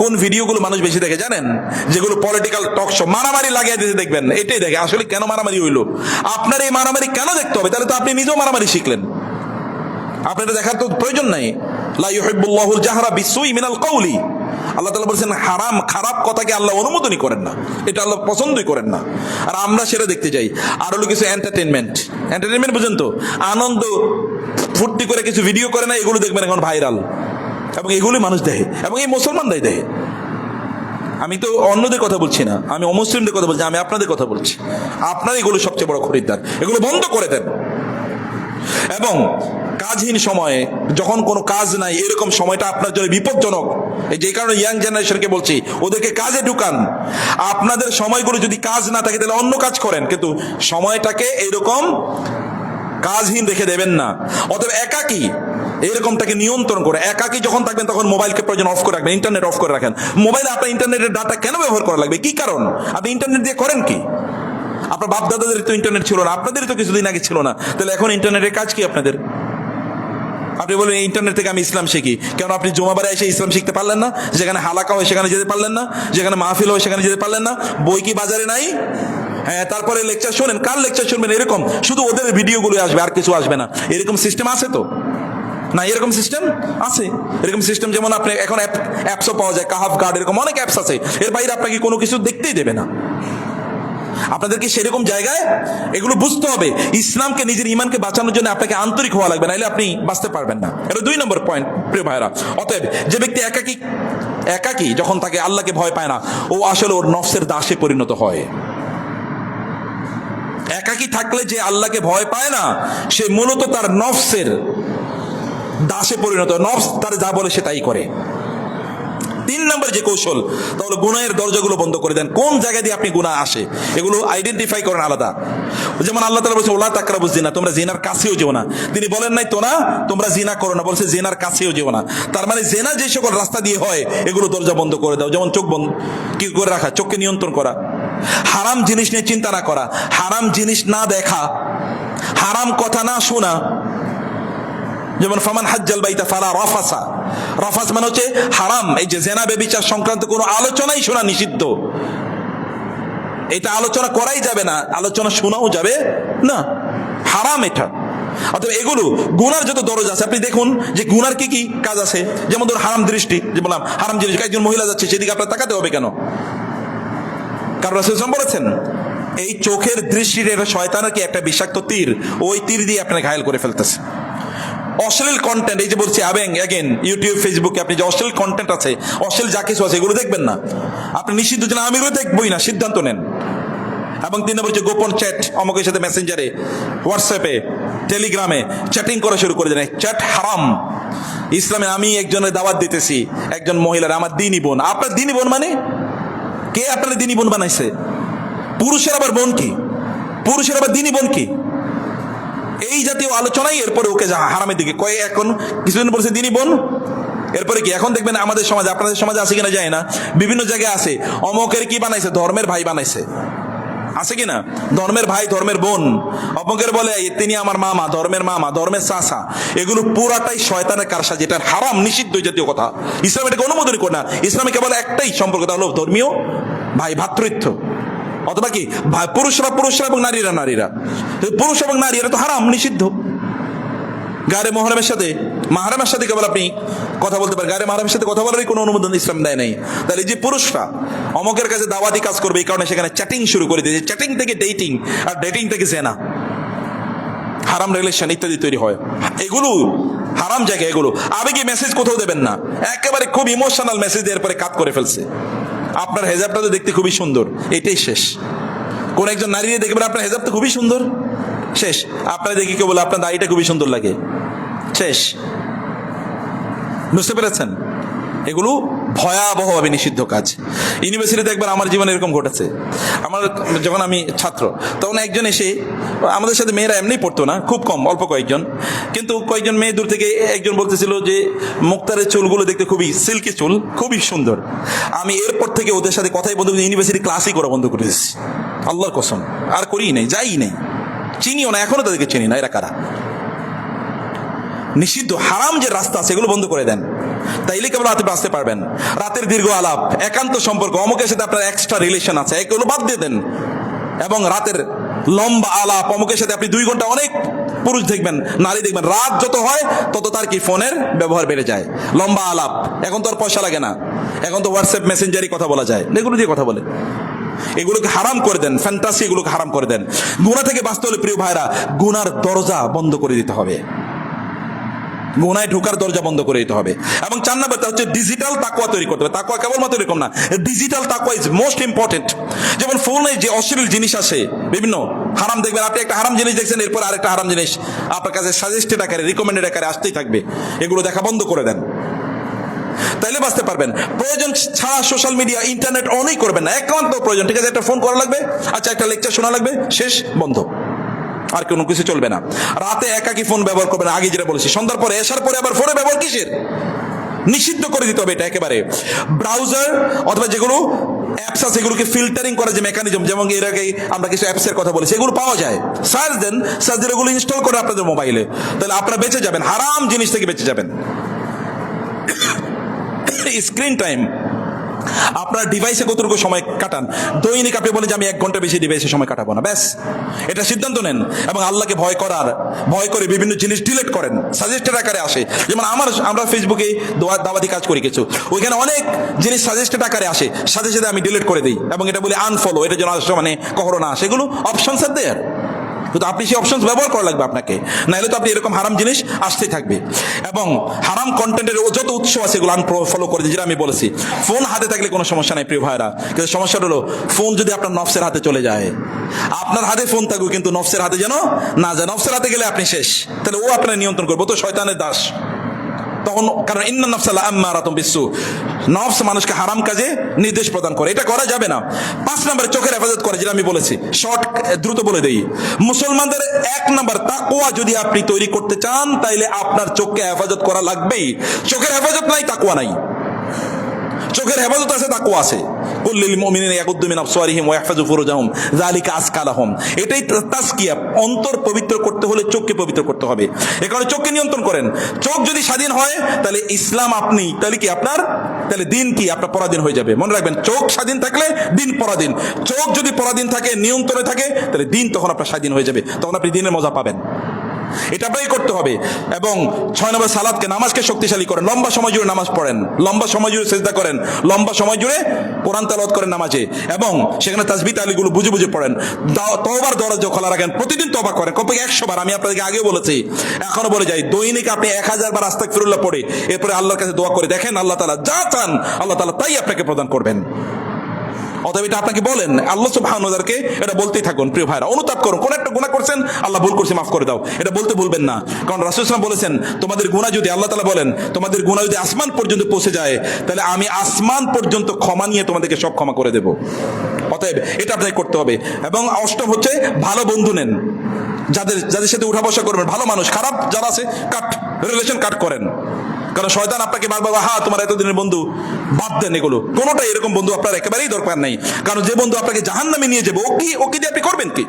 কোন ভিডিওগুলো মানুষ বেশি দেখে জানেন? যেগুলো পলিটিক্যাল টক শো, মারামারি লাগিয়ে দিতে দেখবেন, এটাই দেখে। আসলে কেন মারামারি হইলো? আপনার এই মারামারি কেন দেখতে হবে? তাহলে তো আপনি নিজেও মারামারি শিখলেন, আপনার এটা দেখার তো প্রয়োজন নাই। লা ইউহিব্বুল্লাহুল জাহরা বিসসুই মিনাল কাওলি, আল্লাহ তাআলা বলেছেন হারাম, খারাপ কথাকে আল্লাহ অনুমোদনই করেন না, এটা আল্লাহ পছন্দই করেন না। আর আমরা সেটা দেখতে যাই। আর হলো কিছু এন্টারটেনমেন্ট, এন্টারটেনমেন্ট বুঝেন তো, আনন্দ ফুর্তি করে কিছু ভিডিও করে না, এগুলো দেখবেন এখন ভাইরাল, এবং এগুলি মানুষ দেখে, এবং এই মুসলমানরাই দেখে। আমি তো অন্যদের কথা বলছি না, আমি অমুসলিমদের কথা বলছি, আমি আপনাদের কথা বলছি। আপনার এগুলো সবচেয়ে বড় খরিদ্দার, এগুলো বন্ধ করে দেন। এবং কাজহীন সময়ে, যখন কোনো কাজ নাই, এরকম সময়টা আপনার জন্য বিপজ্জনক। যে কারণে ইয়াং জেনারেশনকে বলছি, ওদেরকে কাজে ঢুকান। আপনাদের সময়গুলো যদি কাজ না থাকে তাহলে অন্য কাজ করেন, কিন্তু সময়টাকে এরকম কাজহীন রেখে দেবেন না। অতএব একাকী এরকমটাকে নিয়ন্ত্রণ করে, একাকী যখন থাকবেন তখন মোবাইলকে প্রয়োজন অফ করে রাখবেন, ইন্টারনেট অফ করে রাখেন। মোবাইলে আপনার ইন্টারনেটের ডাটা কেন ব্যবহার করা লাগবে? কি কারণ? আপনি ইন্টারনেট দিয়ে করেন কি? আপনার বাপ দাদাদের তো ইন্টারনেট ছিল না, আপনাদের তো কিছুদিন আগে ছিল না, তাহলে এখন ইন্টারনেটের কাজ কি আপনাদের? আপনি বলেন ইন্টারনেট থেকে আমি ইসলাম শিখি, কেন আপনি জমাবারে এসে ইসলাম শিখতে পারলেন না? যেখানে হালাকা হয় সেখানে যেতে পারলেন না? যেখানে মাহফিল হয় সেখানে যেতে পারলেন না? বই কি বাজারে নাই? হ্যাঁ, তারপরে লেকচার শোনেন, কার লেকচার শুনবেন? এরকম শুধু ওদের ভিডিওগুলো আসবে, আর কিছু আসবে না। এরকম সিস্টেম আছে তো না? এরকম সিস্টেম আছে, এরকম সিস্টেম। যেমন আপনি এখন অ্যাপসও পাওয়া যায়, কাহাফ গার্ড, এরকম অনেক অ্যাপস আছে। এর বাইরে আপনাকে কোনো কিছু দেখতেই দেবে না। আপনাদেরকে সেরকম জায়গায় এগুলো বুঝতে হবে। ইসলামকে, নিজের ইমানকে বাঁচানোর জন্য আপনাকে আন্তরিক হওয়া লাগবে, নাহলে আপনি বাঁচতে পারবেন না। এটা 2 নম্বর পয়েন্ট, প্রিয় ভাইরা। অতএব যে ব্যক্তি একাকী যখন তাকে, আল্লাহকে ভয় পায় না, ও আসলে ওর নফসের দাসে পরিণত হয়। একাকী থাকলে যে আল্লাহকে ভয় পায় না, সে মূলত তার নফসের দাসে পরিণত। নফস তার যা বলে সে তাই করে। 3 নম্বর যে কৌশল, তাহলে গুনাহের দরজাগুলো বন্ধ করে দেন। কোন জায়গা দিয়ে আপনি গুনাহ আসে এগুলো আইডেন্টিফাই করেন আলাদা। যেমন আল্লাহ তাআলা বলেছেন ওয়ালা তাকরাবুজ জিনা, তোমরা জিনার কাছেও যেও না। তিনি বলেন নাই তোমরা জিনা করো না, বলছে জিনার কাছেও যেও না। তার মানে জিনা যে সকল রাস্তা দিয়ে হয় এগুলো দরজা বন্ধ করে দাও। যেমন চোখ বন্ধ কি করে রাখা, চোখকে নিয়ন্ত্রণ করা, হারাম জিনিস নিয়ে চিন্তা না করা, হারাম জিনিস না দেখা, হারাম কথা না শোনা। যেমন ফামান হাজ্জাল বাইতা ফালা রাফাসা, রাফাস মানে হচ্ছে হারাম। এই যে জেনা ব্যভিচার সংক্রান্ত কোনো আলোচনাই শোনা নিষিদ্ধ, এটা আলোচনা করাই যাবে না, আলোচনা শোনাও যাবে না, হারাম এটা। অতএব এগুলো গুনার যত দরজা আছে, আপনি দেখুন যে গুনার কি কি কাজ আছে। যেমন ধর হারাম দৃষ্টি, যে বললাম হারাম জিনিস, একজন মহিলা যাচ্ছে সেদিকে আপনার তাকাতে হবে কেন? কারণ রাসূল সাল্লাল্লাহু আলাইহি ওয়াসাল্লাম বলেছেন এই চোখের দৃষ্টির এটা শয়তানের কি একটা বিষাক্ত তীর, ওই তীর দিয়ে আপনাকে ঘায়েল করে ফেলতেছে। অশ্লীল কন্টেন্ট, এই যে বলছি অ্যাগেন ইউটিউব, ফেসবুকে আপনি যে অশ্লীল কন্টেন্ট আছে, অশ্লীল যা কিছু আছে এগুলো দেখবেন না। আপনি নিষিদ্ধ যে আমি এগুলো দেখবই না, সিদ্ধান্ত নেন। এবং 3 নম্বর যে গোপন চ্যাট, অমুকের সাথে মেসেঞ্জারে, হোয়াটসঅ্যাপে, টেলিগ্রামে চ্যাটিং করা শুরু করে দেন, চ্যাট হারাম। ইসলামে আমি একজনের দাওয়াত দিতেছি, একজন মহিলার, আমার দিনী বোন। আপনার দিনী বোন মানে কে? আপনার দিনী বোন বানাইছে? পুরুষের আবার বোন কি? পুরুষের আবার দিনী বোন কি? এই জাতীয় আলোচনাই এরপরে ওকে হারামের দিকে কয়ে। এখন কিছুদিন বলছে দিনী বোন, এরপরে কি? এখন দেখবেন আমাদের সমাজে, আপনাদের সমাজে আছে কিনা যায় না, বিভিন্ন জায়গায় আছে, অমকের কি বানাইছে, ধর্মের ভাই বানাইছে, আছে কিনা? ধর্মের ভাই, ধর্মের বোন। অমকের বলে তিনি আমার মামা, ধর্মের মামা, ধর্মের চাচা। এগুলো পুরাটাই শয়তানের কারসাজি, যেটা হারাম, নিষিদ্ধ জাতীয় কথা। ইসলাম এটাকে অনুমোদন করে না। ইসলামে কেবল একটাই সম্পর্ক, তা হলো ধর্মীয় ভাই, ভ্রাতৃত্ব। অথবা কি পুরুষরা এবং নারীরা, পুরুষ এবং নারী, এটা তো হারাম, নিষিদ্ধ। গায়ে মাহরামের সাথে কেবল আপনি কথা বলতে পারেন, গায়ে মাহরামের সাথে কথা বলারই কোনো অনুমোদন ইসলাম দেয় নাই। তাহলে যে পুরুষরা অমকের কাছে দাওয়াতি কাজ করবে, এই কারণে সেখানে চ্যাটিং শুরু করে দিয়েছে, চ্যাটিং থেকে ডেটিং, আর ডেটিং থেকে জেনা, হারাম রিলেশন ইত্যাদি তৈরি হয়। এগুলো হারাম জায়গা। এগুলো আবেগী মেসেজ কোথাও দেবেন না, একেবারে খুব ইমোশনাল মেসেজ এরপরে কাট করে ফেলছে। আপনার হেজাবটা তো দেখতে খুবই সুন্দর, এটাই শেষ। কোন একজন নারী দেখবেন আপনার হেজাব তো খুবই সুন্দর, শেষ। আপনার দেখি কেউ বলে আপনার দাড়িটা খুবই সুন্দর লাগে, শেষ। বুঝতে পেরেছেন? এগুলো ভয়াবহভাবে নিষিদ্ধ কাজ। ইউনিভার্সিটিতে একবার আমার জীবনে এরকম ঘটেছে। আমার যখন আমি ছাত্র, তখন একজন এসে, আমাদের সাথে মেয়েরা এমনি পড়তো না, খুব কম, অল্প কয়েকজন, কিন্তু কয়েকজন মেয়ে দূর থেকে একজন বলতেছিল যে মুক্তারের চুলগুলো দেখতে খুবই সিল্কি চুল, খুবই সুন্দর। আমি এরপর থেকে ওদের সাথে কথাই বন্ধ করে ইউনিভার্সিটি ক্লাসই করা বন্ধ করে দিচ্ছি, আল্লাহর কসম। আর করিই নাই, যাই নাই, চিনিও না, এখনো তাদেরকে চিনি না। এরা কারা? নিষিদ্ধ হারাম যে রাস্তা আছে এগুলো বন্ধ করে দেন, তাইলে কেবল রাতে বাঁচতে পারবেন। রাতের দীর্ঘ আলাপ, একান্ত সম্পর্ক, অমুকের সাথে আপনার এক্সট্রা রিলেশন আছে, এগুলো বাদ দিয়ে দেন। এবং রাতের লম্বা আলাপ, অমুকের সাথে আপনি 2 ঘন্টা, অনেক পুরুষ দেখবেন, নারী দেখবেন, রাত যত হয় তত তার কি ফোনের ব্যবহার বেড়ে যায়, লম্বা আলাপ। এখন তো আর পয়সা লাগে না, এখন তো হোয়াটসঅ্যাপ মেসেঞ্জারই কথা বলা যায়, এগুলো দিয়ে কথা বলে। এগুলোকে হারাম করে দেন, ফ্যান্টাসি এগুলোকে হারাম করে দেন। গুনাহ থেকে বাঁচতে হলে প্রিয় ভাইরা, গুনার দরজা বন্ধ করে দিতে হবে, গুনায় ঢোকার দরজা বন্ধ করে দিতে হবে। এবং 4 নাম্বারটা হচ্ছে ডিজিটাল তাকওয়া তৈরি করতে হবে। তাকওয়া কেবলমাত্র এরকম না, ডিজিটাল তাকওয়া ইজ মোস্ট ইম্পর্টেন্ট। যেমন ফোনে যে অশ্লীল জিনিস আসে, বিভিন্ন হারাম দেখবেন, আপনি একটা হারাম জিনিস দেখছেন, এরপর আরেকটা হারাম জিনিস আপনার কাছে সাজেস্টেড আকারে, রিকমেন্ডেড আকারে আসতেই থাকবে। এগুলো দেখা বন্ধ করে দেন, তাইলে বাঁচতে পারবেন। প্রয়োজন ছাড়া সোশ্যাল মিডিয়া, ইন্টারনেট অনই করবেন না, একান্ত প্রয়োজন। ঠিক আছে, একটা ফোন করা লাগবে, আচ্ছা একটা লেকচার শোনা লাগবে, শেষ, বন্ধ, আর কোনো কিছু চলবে না। রাতে একাকি ফোন ব্যবহার করবেন, আগে যেটা বলেছি। সন্ধ্যার পরে, এসার পরে আবার ফোনে ব্যবহার কিসের? নিষিদ্ধ করে দিতে হবে এটা একেবারে। ব্রাউজার অথবা যেগুলো অ্যাপস আছে, এগুলোকে ফিল্টারিং করার যে মেকানিজম, যেমন এর আগে আমরা কিছু অ্যাপসের কথা বলেছি, এগুলো পাওয়া যায়, সার্চ দেন, সার্চ দিলে এগুলো ইনস্টল করে আপনাদের মোবাইলে, তাহলে আপনারা বেঁচে যাবেন, হারাম জিনিস থেকে বেঁচে যাবেন। স্ক্রিন টাইম, আপনার ডিভাইসে কতটুকু সময় কাটান, দৈনিক আপনি বলেন যে আমি 1 ঘন্টা বেশি ডিভাইসে সময় কাটাবো না, ব্যাস, এটা সিদ্ধান্ত নেন। এবং আল্লাহকে ভয় করে বিভিন্ন জিনিস ডিলিট করেন, সাজেস্টেড আকারে আসে। যেমন আমরা ফেসবুকে দাওয়াতি কাজ করি কিছু, ওইখানে অনেক জিনিস সাজেস্টেড আকারে আসে, সাথে সাথে আমি ডিলিট করে দিই এবং এটা বলি আনফলো, এটা যেন মানে কখনো না আসে। এগুলো অপশনস আর দেয়ার, কিন্তু আপনি সেই অপশনস ব্যবহার করা লাগবে আপনাকে, নাহলে তো আপনি এরকম হারাম জিনিস আসতেই থাকবে। এবং হারাম কন্টেন্টের যত উৎস আছে এগুলো আনফলো করে দিই, যেটা আমি বলেছি। ফোন হাতে থাকলে কোনো সমস্যা নাই প্রিয় ভাইরা, কিন্তু সমস্যাটা হলো ফোন যদি আপনার নফসের হাতে চলে যায়। আপনার হাতে ফোন থাকুক, কিন্তু নফসের হাতে যেন না যায়। নফসের হাতে গেলে আপনি শেষ, তাহলে ও আপনার নিয়ন্ত্রণ করবে, ও তো শয়তানের দাস তখন। কারণ ইন্না নাফসা লাআম্মারাতুম বিসসু, নফস মানুষকে হারাম কাজে নির্দেশ প্রদান করে, এটা করা যাবে না। 5 নম্বরে চোখের হেফাজত করে, যেটা আমি বলেছি, শর্ট দ্রুত বলে দেই। মুসলমানদের 1 নম্বর তাকওয়া যদি আপনি তৈরি করতে চান, তাইলে আপনার চোখকে হেফাজত করা লাগবেই। চোখের হেফাজত নাই, তাকওয়া নাই। চোখের হেফাজত আছে, তাকওয়া আছে। কুল্লিল মুমিনিনা ইয়াগুদ্দু মিন আবসারিহিম ওয়া ইয়াহফাযু ফুরুজাহুম যালিকা আযকা লাহুম। এটাই তাসকিয়া। অন্তর পবিত্র করতে হলে চোখকে পবিত্র করতে হবে। এই কারণে চোখকে নিয়ন্ত্রণ করেন। চোখ যদি স্বাধীন হয়, তাহলে ইসলাম আপনি, তাহলে কি আপনার, তাহলে দিন কি আপনার পরাধীন হয়ে যাবে। মনে রাখবেন, চোখ স্বাধীন থাকলে দিন পরাধীন। চোখ যদি পরাধীন থাকে, নিয়ন্ত্রণে থাকে, তাহলে দিন তখন আপনার স্বাধীন হয়ে যাবে, তখন আপনি দিনের মজা পাবেন। এটা আপনাই করতে হবে। এবং 6 নম্বর সালাতকে, নামাজকে শক্তিশালী করেন। লম্বা সময় জুড়ে নামাজ পড়েন, লম্বা সময় জুড়ে সিজদা করেন, লম্বা সময় জুড়ে কোরআন তেলাওয়াত করেন নামাজে, এবং সেখানে তাসবিহ তাহলিলগুলো বুঝে বুঝে পড়েন। তওবার দরজা খোলা রাখেন, প্রতিদিন তওবা করেন, কমপক্ষে 100 বার। আমি আপনাদেরকে আগেও বলেছি, এখনো বলে যাই, দৈনিক আপনি 1000 বার আস্তাগফিরুল্লাহ পড়ে এরপরে আল্লাহর কাছে দোয়া করে দেখেন, আল্লাহ তাআলা যা চান আল্লাহ তাআলা তাই আপনাকে প্রদান করবেন। অতএব এটা আপনাকে বলেন, আল্লাহ সুবহানাহু ওয়া তাআলাকে এটা বলতেই থাকুন প্রিয় ভাইরা। অনুতাপ করুন, কোন একটা গুনাহ করছেন, আল্লাহ ভুল করছি মাফ করে দাও, এটা বলতে ভুলবেন না। কারণ রাসূল সাল্লাল্লাহু আলাইহি ওয়াসাল্লাম বলেছেন, তোমাদের গুনাহ যদি, আল্লাহ তাআলা বলেন, তোমাদের গুনাহ যদি আসমান পর্যন্ত পৌঁছে যায়, তাহলে আমি আসমান পর্যন্ত ক্ষমা নিয়ে তোমাদেরকে সব ক্ষমা করে দেব। অতএব এটা আপনাকে করতে হবে। এবং 8ম হচ্ছে ভালো বন্ধু নেন, যাদের সাথে উঠা বসা করবেন, ভালো মানুষ। খারাপ যারা আছে, রিলেশন কাট করেন। কারণ শয়তান আপনাকে বারবার, তোমার এতদিনের বন্ধু বাদ দেন, এগুলো কোনোটাই এরকম বন্ধু আপনার একেবারেই দরকার নাই। কারণ যে বন্ধু আপনাকে জাহান্নামে নিয়ে যাবে, ওকে দিয়ে আপনি করবেন কি?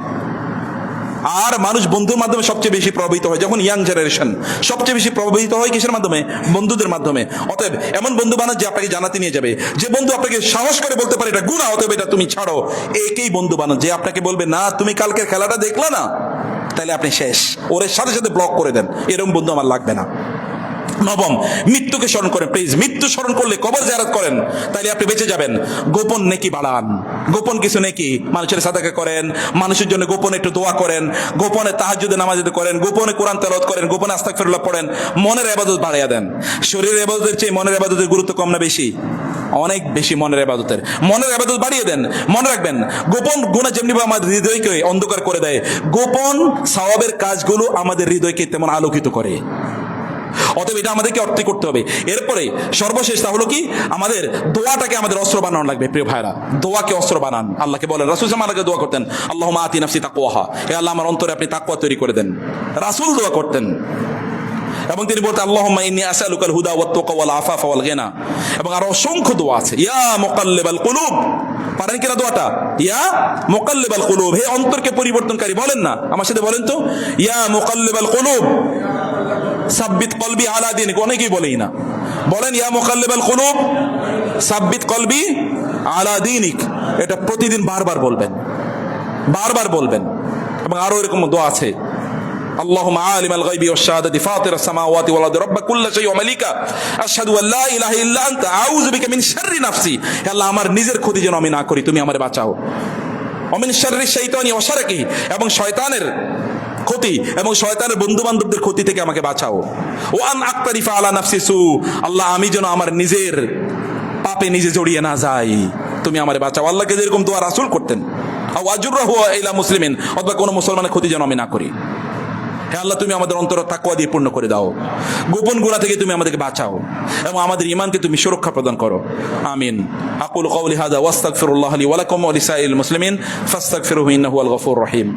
আর মানুষ বন্ধুর মাধ্যমে সবচেয়ে বেশি প্রভাবিত হয়, যখন ইয়াং জেনারেশন সবচেয়ে বেশি প্রভাবিত হয় কিসের মাধ্যমে? বন্ধুদের মাধ্যমে। অতএব এমন বন্ধু বানান যে আপনাকে জানাতে নিয়ে যাবে, যে বন্ধু আপনাকে সাহস করে বলতে পারে এটা গুনাহ, অতএব এটা তুমি ছাড়ো। একেই বন্ধু বানান যে আপনাকে বলবে, না তুমি কালকের খেলাটা দেখলা না, তাহলে আপনি শেষ, ওর সাথে সাথে ব্লক করে দেন, এরকম বন্ধু আমার লাগবে না। নবম, মৃত্যুকে স্মরণ করেন প্লিজ। মৃত্যু স্মরণ করলে, কবর জিয়ারত করেন, তাইলে আপনি বেঁচে যাবেন। গোপন নেকি বাড়ান, গোপন কিছু নেকি, মানুষের সাদাকা করেন, মানুষের জন্য গোপনে একটু দোয়া করেন, গোপনে তাহাজ্জুদে নামাজ করেন, গোপনে কোরআন তেলাওয়াত করেন, গোপনে আস্তাগফিরুল্লাহ পড়েন, মনের ইবাদত বাড়াইয়া দেন। শরীরের ইবাদতের চেয়ে মনের ইবাদতের গুরুত্ব কম না বেশি? অনেক বেশি মনের ইবাদতের। মনের ইবাদত বাড়িয়ে দেন। মনে রাখবেন, গোপন গুনাহ যেমনি আমাদের হৃদয়কে অন্ধকার করে দেয়, গোপন সওয়াবের কাজগুলো আমাদের হৃদয়কে তেমন আলোকিত করে। অতএব এটা আমাদেরকে অর্থ করতে হবে। এরপরে সর্বশেষ তা হলো কি, আমাদের দোয়াটাকে আমাদের অস্ত্র বানানো লাগবে। প্রিয় ভাইরা, দোয়াকে অস্ত্র বানান। আল্লাহকে বলেন, রাসূল সাল্লাল্লাহু আলাইহি ওয়াসাল্লাম দোয়া করতেন, আল্লাহুম্মা আতি নাফসি তাকওয়াহা, হে আল্লাহ আমার অন্তরে আপনি তাকওয়া তৈরি করে দেন। রাসূল দোয়া করতেন এবং তিনি বলতেন, আল্লাহুম্মা ইন্নী আসআলুকাল হুদা ওয়াত তাকা ওয়াল আফাফা ওয়াল গিনা। এবং আরো অসংখ্য দোয়া আছে। ইয়া মুকাল্লিবাল কুলুব, পারেন কিনা দোয়াটা? ইয়া মুকাল্লিবাল কুলুব, হে অন্তরকে পরিবর্তনকারী। বলেন না আমার সাথে, বলেন তো, ইয়া মুকাল্লিবাল কুলুব সাব্বিত কলবি আলা দীনিক। অনেকেই বলেই না, বলেন ইয়া মুকাল্লিবাল কুলুব সাব্বিত কলবি আলা দীনিক। এটা প্রতিদিন বারবার বলবেন, বারবার বলবেন। এবং আরো এরকম দোয়া আছে, আল্লাহুম্মা আলিমাল গায়বি ওয়াশ শাহাদাতি ফাতিরাস সামাওয়াতি ওয়াল আরদি রাব্বা কুল্লি শাইইন ওয়া মালিকা আশহাদু আল্লা ইলাহা ইল্লা আনতা আউযু বিকা মিন শাররি নাফসি। হে আল্লাহ, আমার নিজের ক্ষতি যেন আমি না করি, তুমি আমারে বাঁচাও। ওয়া মিন শাররি শাইতানি ওয়া শারকিহি, এবং শয়তানের ক্ষতি এবং শয়তানের বন্ধু বান্ধবদের ক্ষতি থেকে আমাকে বাঁচাও। ওয়া আন আকতারিফা আলা নাফসি সু, আল্লাহ আমি যেন আমার নিজের পাপে নিজে জড়িয়ে না যাই, তুমি আমারে বাঁচাও। আল্লাহকে যেরকম দোয়া রাসূল করতেন, আও আজরহু ইলা মুসলিমিন, অথবা কোনো মুসলমানের ক্ষতি যেন আমি না করি। হে আল্লাহ, তুমি আমাদের অন্তর তাকওয়া দিয়ে পূর্ণ করে দাও, গোপন গুনাহ থেকে তুমি আমাদেরকে বাঁচাও এবং আমাদের ঈমানকে তুমি সুরক্ষা প্রদান করো। আমিন। আকুলু কাওলি হাযা ওয়াস্তাগফিরুল্লাহ লি ওয়া লাকুম ওয়া লিসাইরিল মুসলিমিন ফাস্তাগফিরুহু ইন্নাহু হুয়াল গফুরুর রহিম।